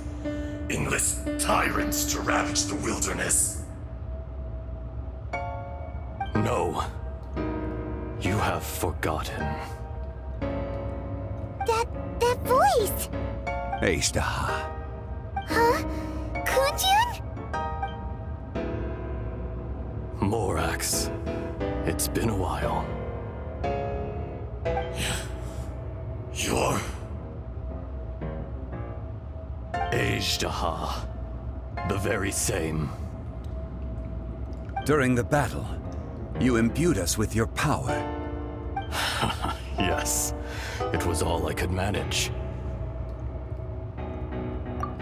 Enlist tyrants to ravage the wilderness. No. You have forgotten. That voice! Azhdaha. Huh? Kunjun? Morax. It's been a while. You're... Azhdaha. The very same. During the battle, you imbued us with your power. Yes. It was all I could manage.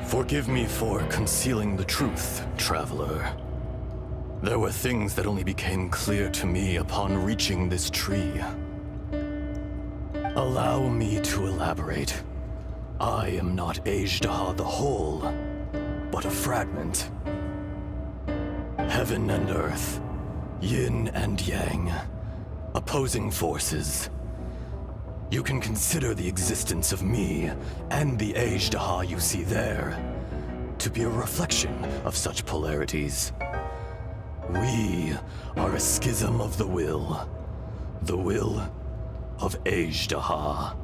Forgive me for concealing the truth, traveler. There were things that only became clear to me upon reaching this tree. Allow me to elaborate. I am not Azhdaha the whole, but a fragment. Heaven and earth, yin and yang, opposing forces. You can consider the existence of me and the Azhdaha you see there to be a reflection of such polarities. We are a schism of the will of Azhdaha.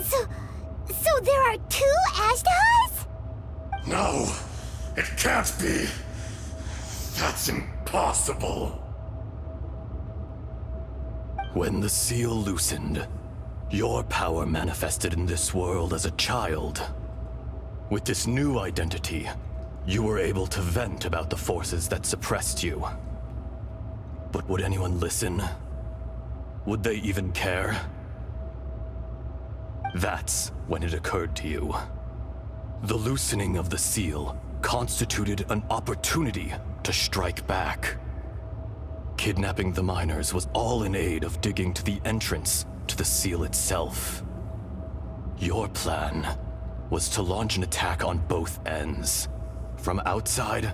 So there are two Azhdahas? No, it can't be. That's impossible. When the seal loosened, your power manifested in this world as a child. With this new identity, you were able to vent about the forces that suppressed you. But would anyone listen? Would they even care? That's when it occurred to you. The loosening of the seal constituted an opportunity to strike back. Kidnapping the miners was all in aid of digging to the entrance to the seal itself. Your plan was to launch an attack on both ends, from outside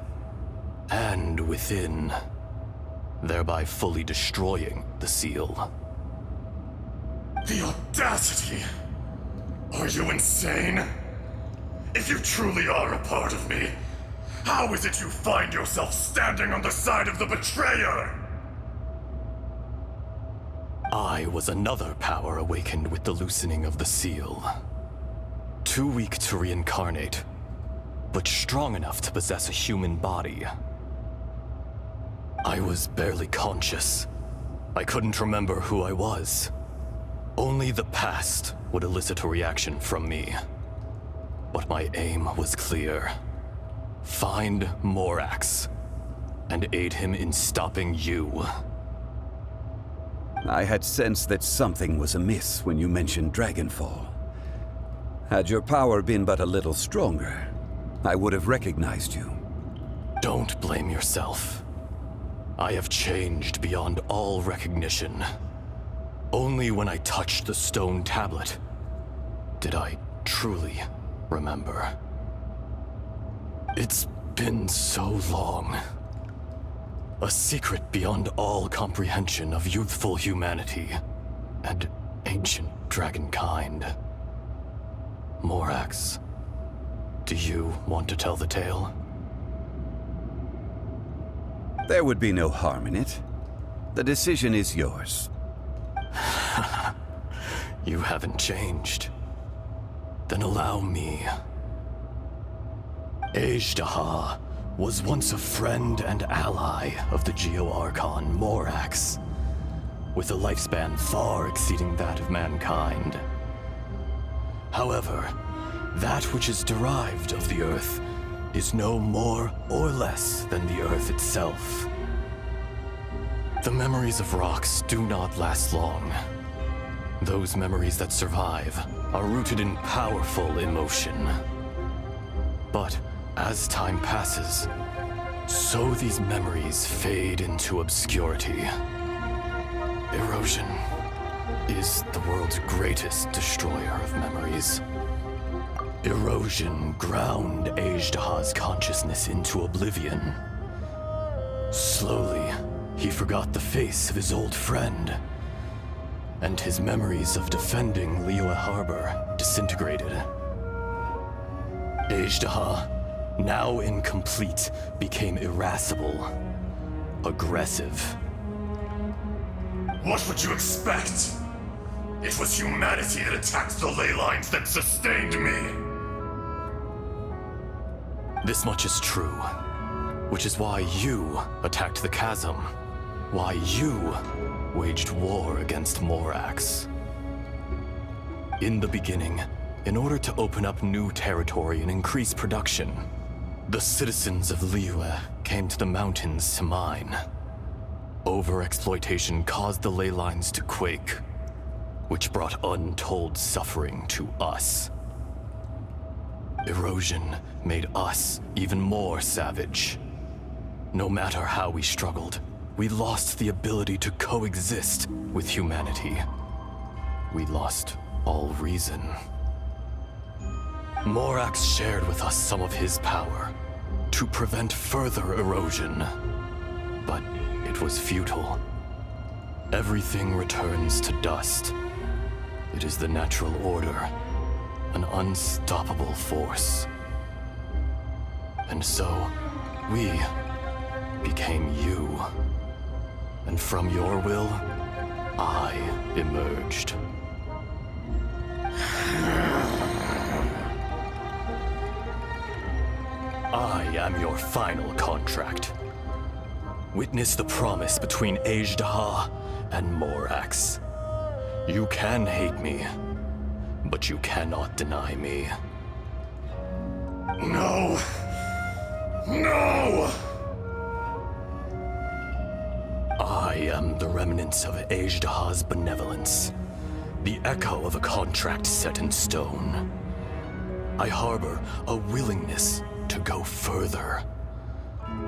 and within, thereby fully destroying the seal. The audacity! Are you insane? If you truly are a part of me, how is it you find yourself standing on the side of the betrayer? I was another power awakened with the loosening of the seal. Too weak to reincarnate, but strong enough to possess a human body. I was barely conscious. I couldn't remember who I was. Only the past would elicit a reaction from me. But my aim was clear. Find Morax, and aid him in stopping you. I had sensed that something was amiss when you mentioned Dragonfall. Had your power been but a little stronger, I would have recognized you. Don't blame yourself. I have changed beyond all recognition. Only when I touched the stone tablet did I truly remember. It's been so long. A secret beyond all comprehension of youthful humanity and ancient dragonkind. Morax, do you want to tell the tale? There would be no harm in it. The decision is yours. You haven't changed. Then allow me. Ajdaha was once a friend and ally of the Geo-Archon Morax, with a lifespan far exceeding that of mankind. However, that which is derived of the Earth is no more or less than the Earth itself. The memories of rocks do not last long. Those memories that survive are rooted in powerful emotion. But as time passes, so these memories fade into obscurity. Erosion is the world's greatest destroyer of memories. Erosion ground Ajdaha's consciousness into oblivion. Slowly, he forgot the face of his old friend, and his memories of defending Liyue Harbor disintegrated. Ajdaha, now incomplete, became irascible, aggressive. What would you expect? It was humanity that attacked the ley lines that sustained me. This much is true, which is why you attacked the chasm, why you waged war against Morax. In the beginning, in order to open up new territory and increase production, the citizens of Liyue came to the mountains to mine. Overexploitation caused the ley lines to quake, which brought untold suffering to us. Erosion made us even more savage. No matter how we struggled, we lost the ability to coexist with humanity. We lost all reason. Morax shared with us some of his power to prevent further erosion, but it was futile. Everything returns to dust. It is the natural order, an unstoppable force. And so, we became you. And from your will, I emerged. I am your final contract. Witness the promise between Ajdaha and Morax. You can hate me, but you cannot deny me. No! No! I am the remnants of Ajdaha's benevolence, the echo of a contract set in stone. I harbor a willingness to go further.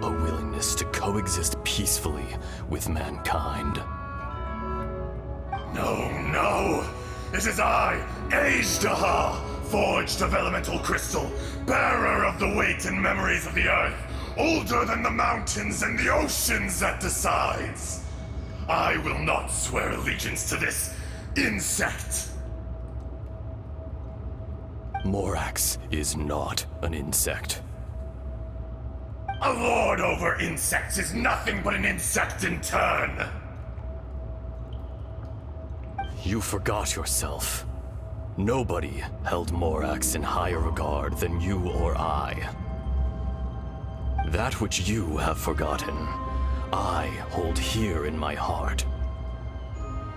A willingness to coexist peacefully with mankind. No, no! It is I, Azhdaha, forged of elemental crystal, bearer of the weight and memories of the earth, older than the mountains and the oceans that decides. I will not swear allegiance to this insect. Morax is not an insect. A lord over insects is nothing but an insect in turn. You forgot yourself. Nobody held Morax in higher regard than you or I. That which you have forgotten, I hold here in my heart.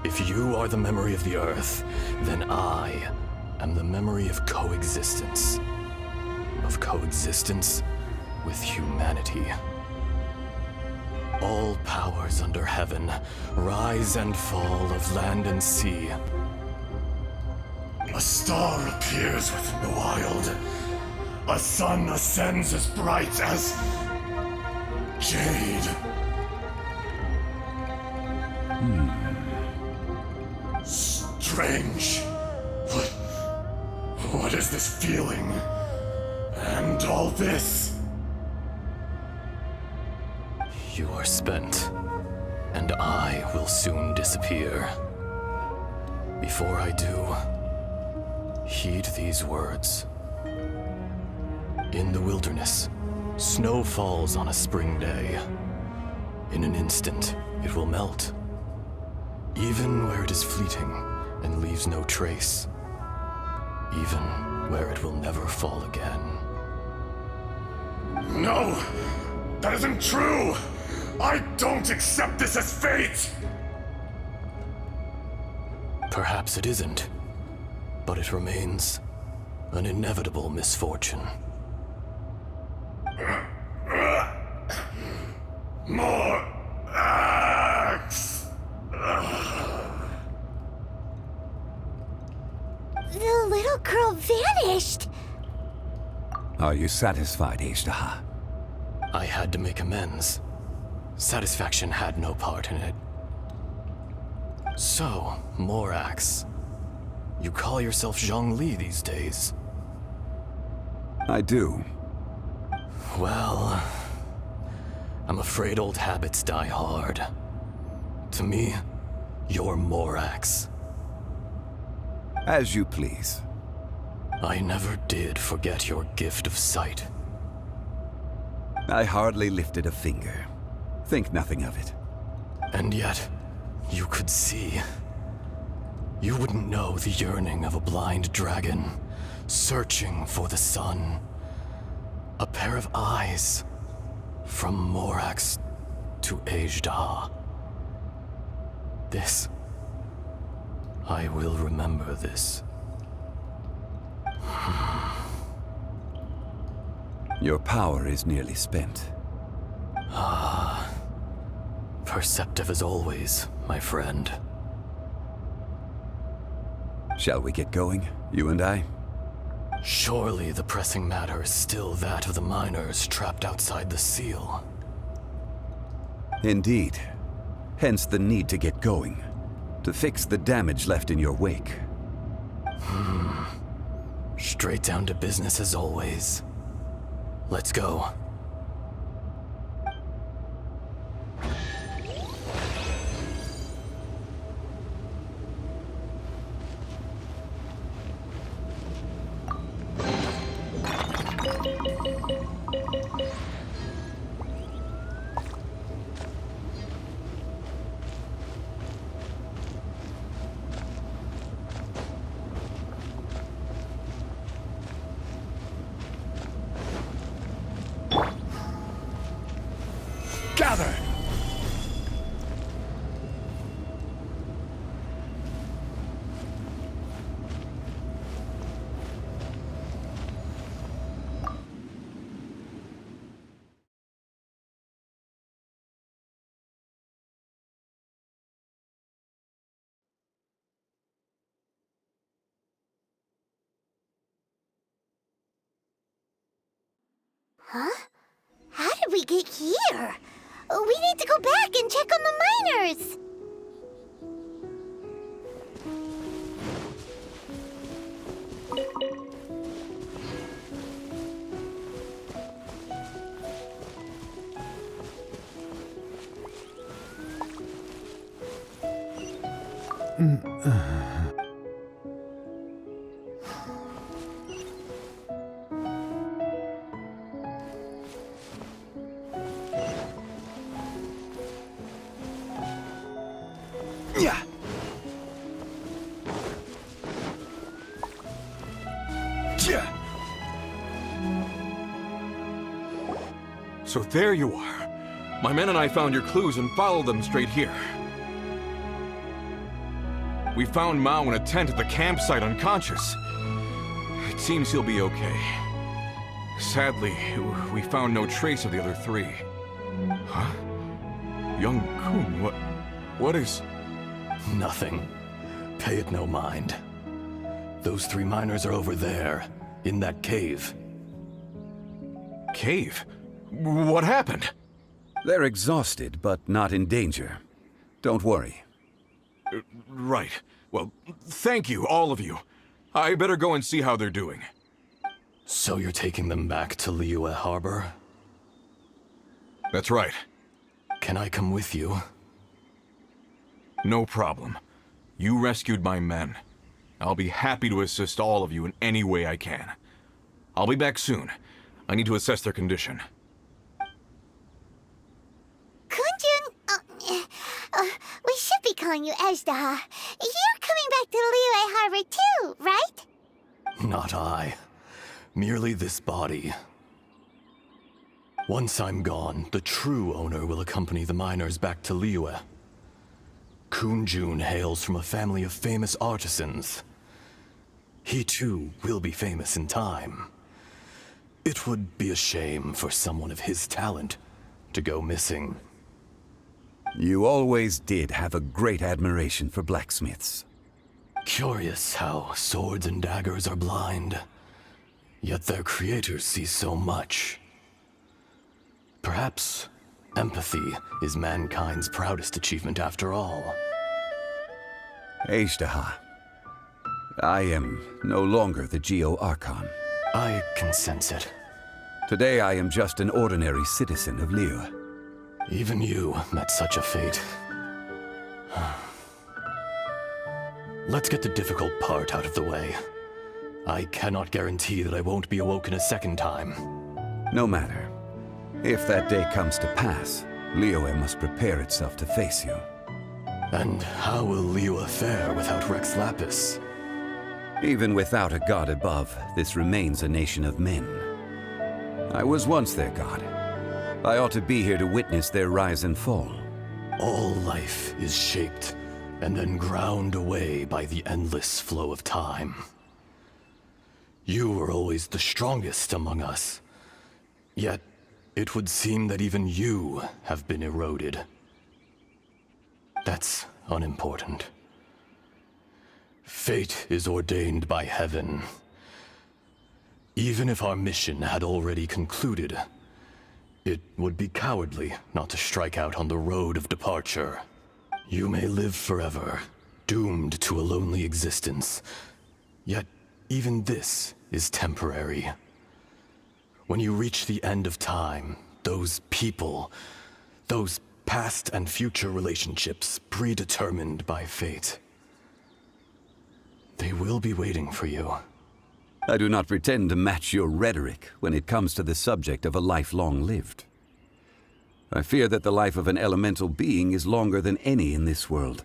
If you are the memory of the Earth, then I am the memory of coexistence. Of coexistence with humanity. All powers under heaven, rise and fall of land and sea. A star appears within the wild. A sun ascends as bright as jade. Strange. What is this feeling? And all this? You are spent, and I will soon disappear. Before I do, heed these words. In the wilderness, snow falls on a spring day. In an instant, it will melt. Even where it is fleeting and leaves no trace. Even where it will never fall again. No! That isn't true! I don't accept this as fate! Perhaps it isn't, but it remains an inevitable misfortune. More axe! The little girl vanished! Are you satisfied, Azhdaha? I had to make amends. Satisfaction had no part in it. So, Morax, you call yourself Zhongli these days? I do. Well, I'm afraid old habits die hard. To me, you're Morax. As you please. I never did forget your gift of sight. I hardly lifted a finger. Think nothing of it. And yet, you could see. You wouldn't know the yearning of a blind dragon, searching for the sun. A pair of eyes, from Morax to Azhdaha. This, I will remember this. Your power is nearly spent. Ah, perceptive as always, my friend. Shall we get going, you and I? Surely the pressing matter is still that of the miners trapped outside the seal. Indeed. Hence the need to get going. To fix the damage left in your wake. Straight down to business as always. Let's go. Huh? How did we get here? We need to go back and check on the miners! Yeah. Yeah. So there you are. My men and I found your clues and followed them straight here. We found Mao in a tent at the campsite unconscious. It seems he'll be okay. Sadly, we found no trace of the other three. Huh? Young Kun, what is... Nothing. Pay it no mind. Those 3 miners are over there, in that cave. Cave? What happened? They're exhausted, but not in danger. Don't worry. Right. Well, thank you, all of you. I better go and see how they're doing. So you're taking them back to Liyue Harbor? That's right. Can I come with you? No problem. You rescued my men. I'll be happy to assist all of you in any way I can. I'll be back soon. I need to assess their condition. Kunjun, we should be calling you Ezdaha. You're coming back to Liyue Harbor too, right? Not I. Merely this body. Once I'm gone, the true owner will accompany the miners back to Liyue. Kunjun hails from a family of famous artisans. He too will be famous in time. It would be a shame for someone of his talent to go missing. You always did have a great admiration for blacksmiths. Curious how swords and daggers are blind, yet their creators see so much. Perhaps empathy is mankind's proudest achievement after all. Ezdaha, I am no longer the Geo-Archon. I can sense it. Today I am just an ordinary citizen of Liyue. Even you met such a fate. Let's get the difficult part out of the way. I cannot guarantee that I won't be awoken a second time. No matter. If that day comes to pass, Liyue must prepare itself to face you. And how will Liyue fare without Rex Lapis? Even without a god above, this remains a nation of men. I was once their god. I ought to be here to witness their rise and fall. All life is shaped and then ground away by the endless flow of time. You were always the strongest among us. Yet, it would seem that even you have been eroded. That's unimportant. Fate is ordained by heaven. Even if our mission had already concluded, it would be cowardly not to strike out on the road of departure. You may live forever, doomed to a lonely existence. Yet, even this is temporary. When you reach the end of time, those people, those past and future relationships predetermined by fate, they will be waiting for you. I do not pretend to match your rhetoric when it comes to the subject of a life long lived. I fear that the life of an elemental being is longer than any in this world.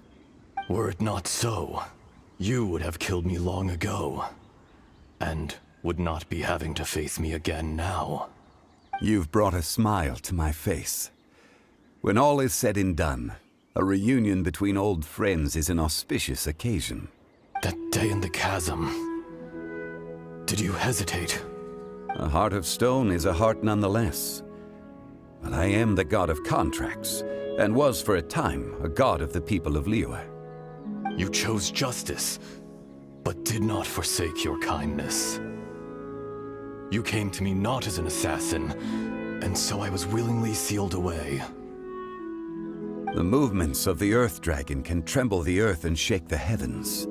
Were it not so, you would have killed me long ago, and would not be having to face me again now. You've brought a smile to my face. When all is said and done, a reunion between old friends is an auspicious occasion. That day in the chasm, did you hesitate? A heart of stone is a heart nonetheless. But I am the god of contracts, and was for a time a god of the people of Liyue. You chose justice, but did not forsake your kindness. You came to me not as an assassin, and so I was willingly sealed away. The movements of the Earth Dragon can tremble the earth and shake the heavens.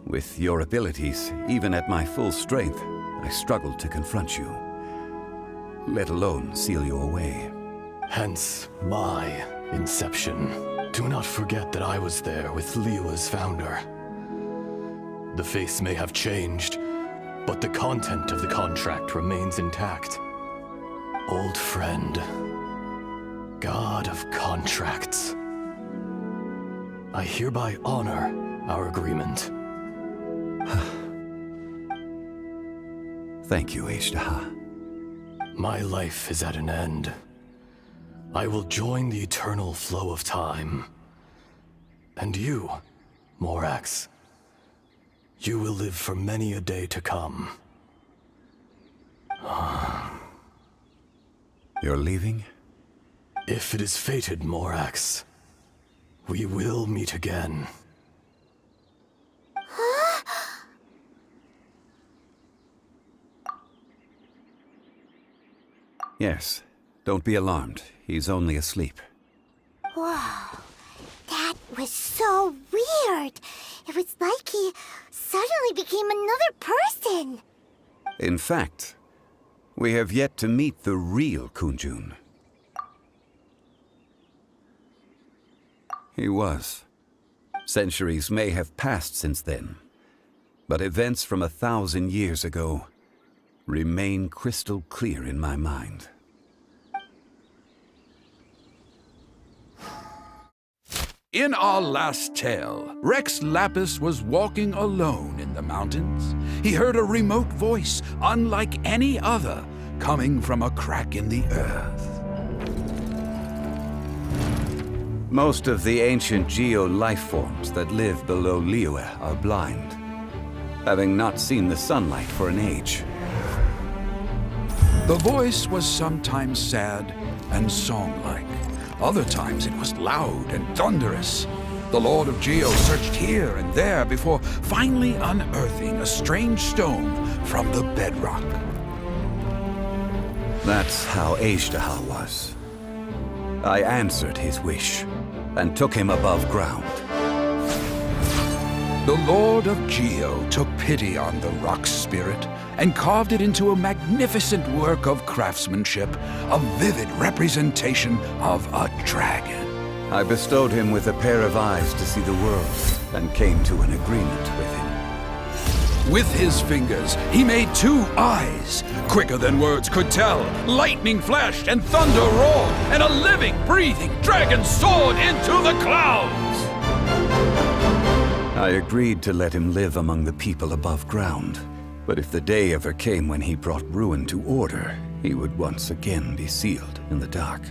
With your abilities, even at my full strength, I struggled to confront you, let alone seal you away. Hence my inception. Do not forget that I was there with Liu as founder. The face may have changed, but the content of the contract remains intact. Old friend, God of contracts, I hereby honor our agreement. Thank you, Ashtaha. My life is at an end. I will join the eternal flow of time. And you, Morax, you will live for many a day to come. You're leaving? If it is fated, Morax, we will meet again. Yes. Don't be alarmed. He's only asleep. Whoa. That was so weird. It was like he suddenly became another person. In fact, we have yet to meet the real Kunjun. He was. Centuries may have passed since then, but events from 1,000 years ago remain crystal clear in my mind. In our last tale, Rex Lapis was walking alone in the mountains. He heard a remote voice, unlike any other, coming from a crack in the earth. Most of the ancient geo-life forms that live below Liyue are blind, having not seen the sunlight for an age. The voice was sometimes sad and song-like. Other times it was loud and thunderous. The Lord of Geo searched here and there before finally unearthing a strange stone from the bedrock. That's how Ashtaha was. I answered his wish and took him above ground. The Lord of Geo took pity on the rock spirit and carved it into a magnificent work of craftsmanship, a vivid representation of a dragon. I bestowed him with a pair of eyes to see the world and came to an agreement with him. With his fingers, he made 2 eyes, quicker than words could tell. Lightning flashed and thunder roared, and a living, breathing dragon soared into the clouds. I agreed to let him live among the people above ground. But if the day ever came when he brought ruin to order, he would once again be sealed in the dark.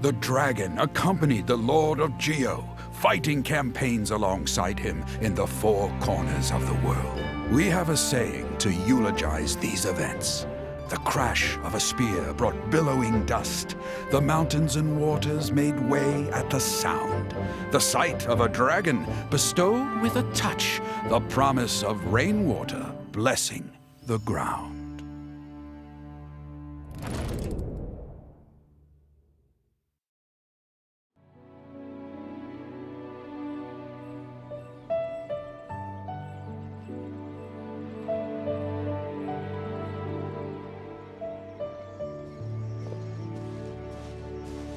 The dragon accompanied the Lord of Geo, fighting campaigns alongside him in the 4 corners of the world. We have a saying to eulogize these events. The crash of a spear brought billowing dust. The mountains and waters made way at the sound. The sight of a dragon bestowed with a touch the promise of rainwater blessing the ground.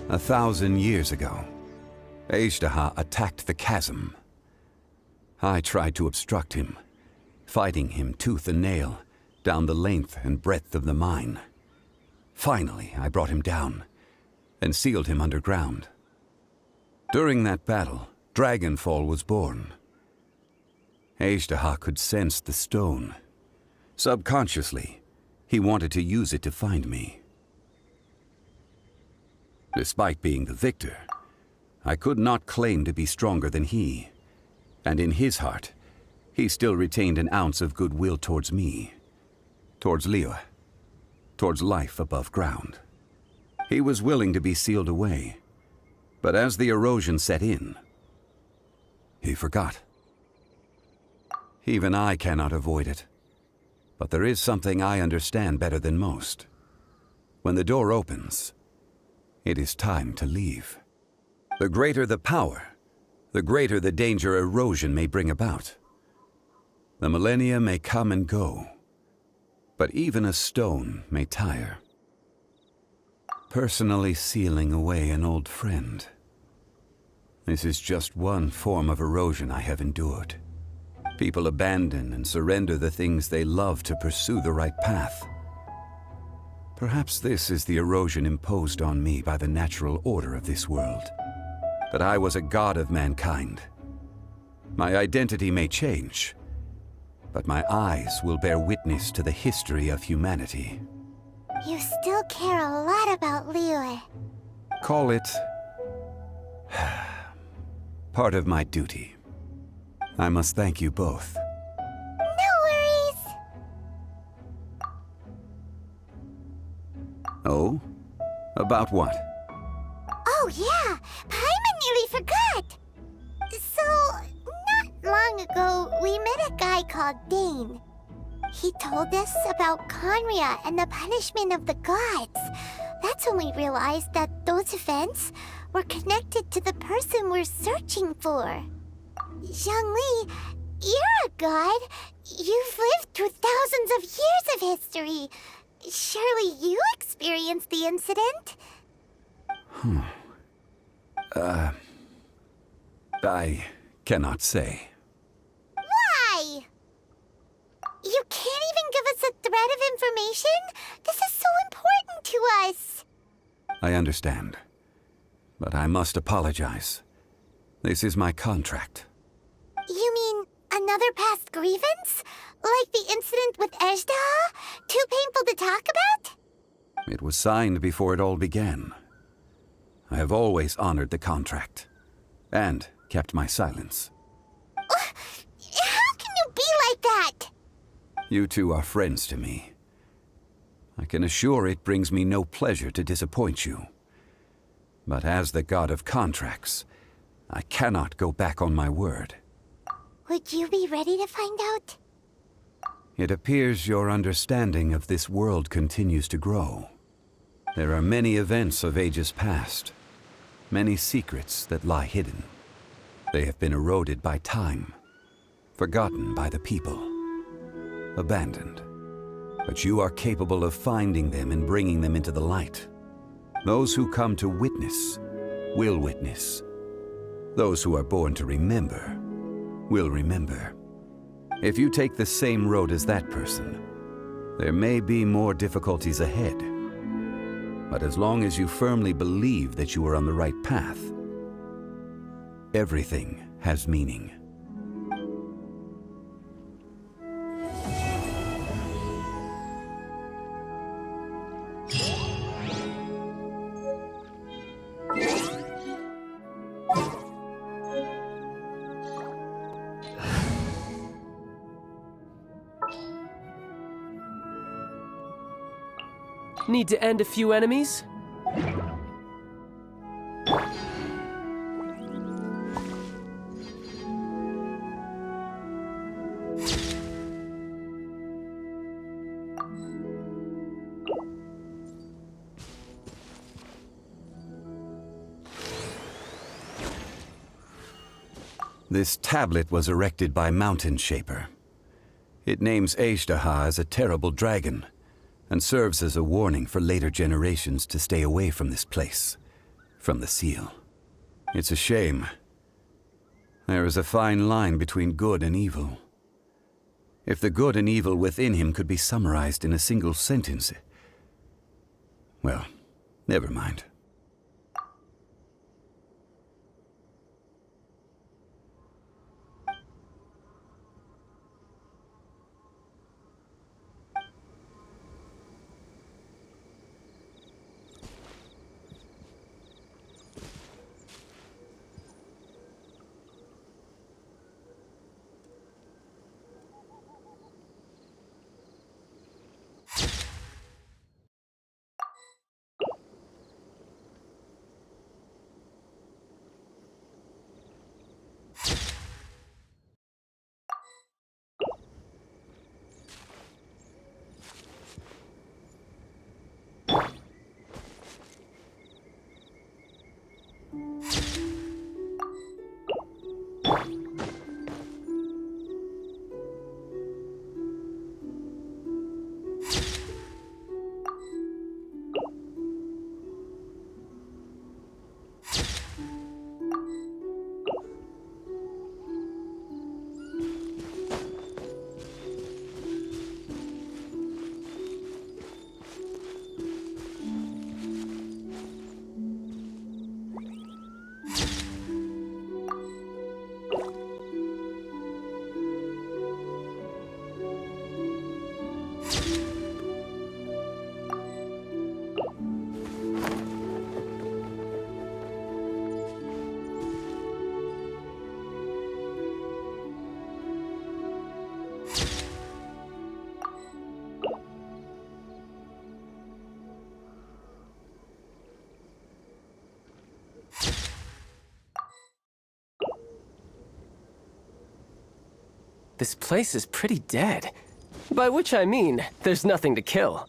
A 1,000 years ago, Ashtaha attacked the chasm. I tried to obstruct him, fighting him tooth and nail down the length and breadth of the mine. Finally, I brought him down and sealed him underground. During that battle, Dragonfall was born. Ashtaha could sense the stone. Subconsciously, he wanted to use it to find me. Despite being the victor, I could not claim to be stronger than he, and in his heart, he still retained an ounce of goodwill towards me, towards Liyue, towards life above ground. He was willing to be sealed away, but as the erosion set in, he forgot. Even I cannot avoid it. But there is something I understand better than most. When the door opens, it is time to leave. The greater the power, the greater the danger erosion may bring about. The millennia may come and go, but even a stone may tire. Personally sealing away an old friend. This is just one form of erosion I have endured. People abandon and surrender the things they love to pursue the right path. Perhaps this is the erosion imposed on me by the natural order of this world. That I was a god of mankind. My identity may change, but my eyes will bear witness to the history of humanity. You still care a lot about Liyue. Call it part of my duty. I must thank you both. No worries. Oh? About what? Oh yeah, Paimon nearly forgot. So, not long ago, we met a guy called Dane. He told us about Conria and the punishment of the gods. That's when we realized that those events were connected to the person we're searching for. Zhongli, you're a god. You've lived through thousands of years of history. Surely you experienced the incident? I cannot say. Why? You can't even give us a thread of information? This is so important to us. I understand. But I must apologize. This is my contract. You mean another past grievance? Like the incident with Ejda? Too painful to talk about? It was signed before it all began. I have always honored the contract. And kept my silence. How can you be like that? You two are friends to me. I can assure it brings me no pleasure to disappoint you. But as the god of contracts, I cannot go back on my word. Would you be ready to find out? It appears your understanding of this world continues to grow. There are many events of ages past, many secrets that lie hidden. They have been eroded by time, forgotten by the people, abandoned. But you are capable of finding them and bringing them into the light. Those who come to witness will witness. Those who are born to remember will remember. If you take the same road as that person, there may be more difficulties ahead. But as long as you firmly believe that you are on the right path, everything has meaning. Need to end a few enemies? This tablet was erected by Mountain Shaper. It names Ejdaha as a terrible dragon, and serves as a warning for later generations to stay away from this place, from the seal. It's a shame. There is a fine line between good and evil. If the good and evil within him could be summarized in a single sentence... Well, never mind. This place is pretty dead. By which I mean, there's nothing to kill.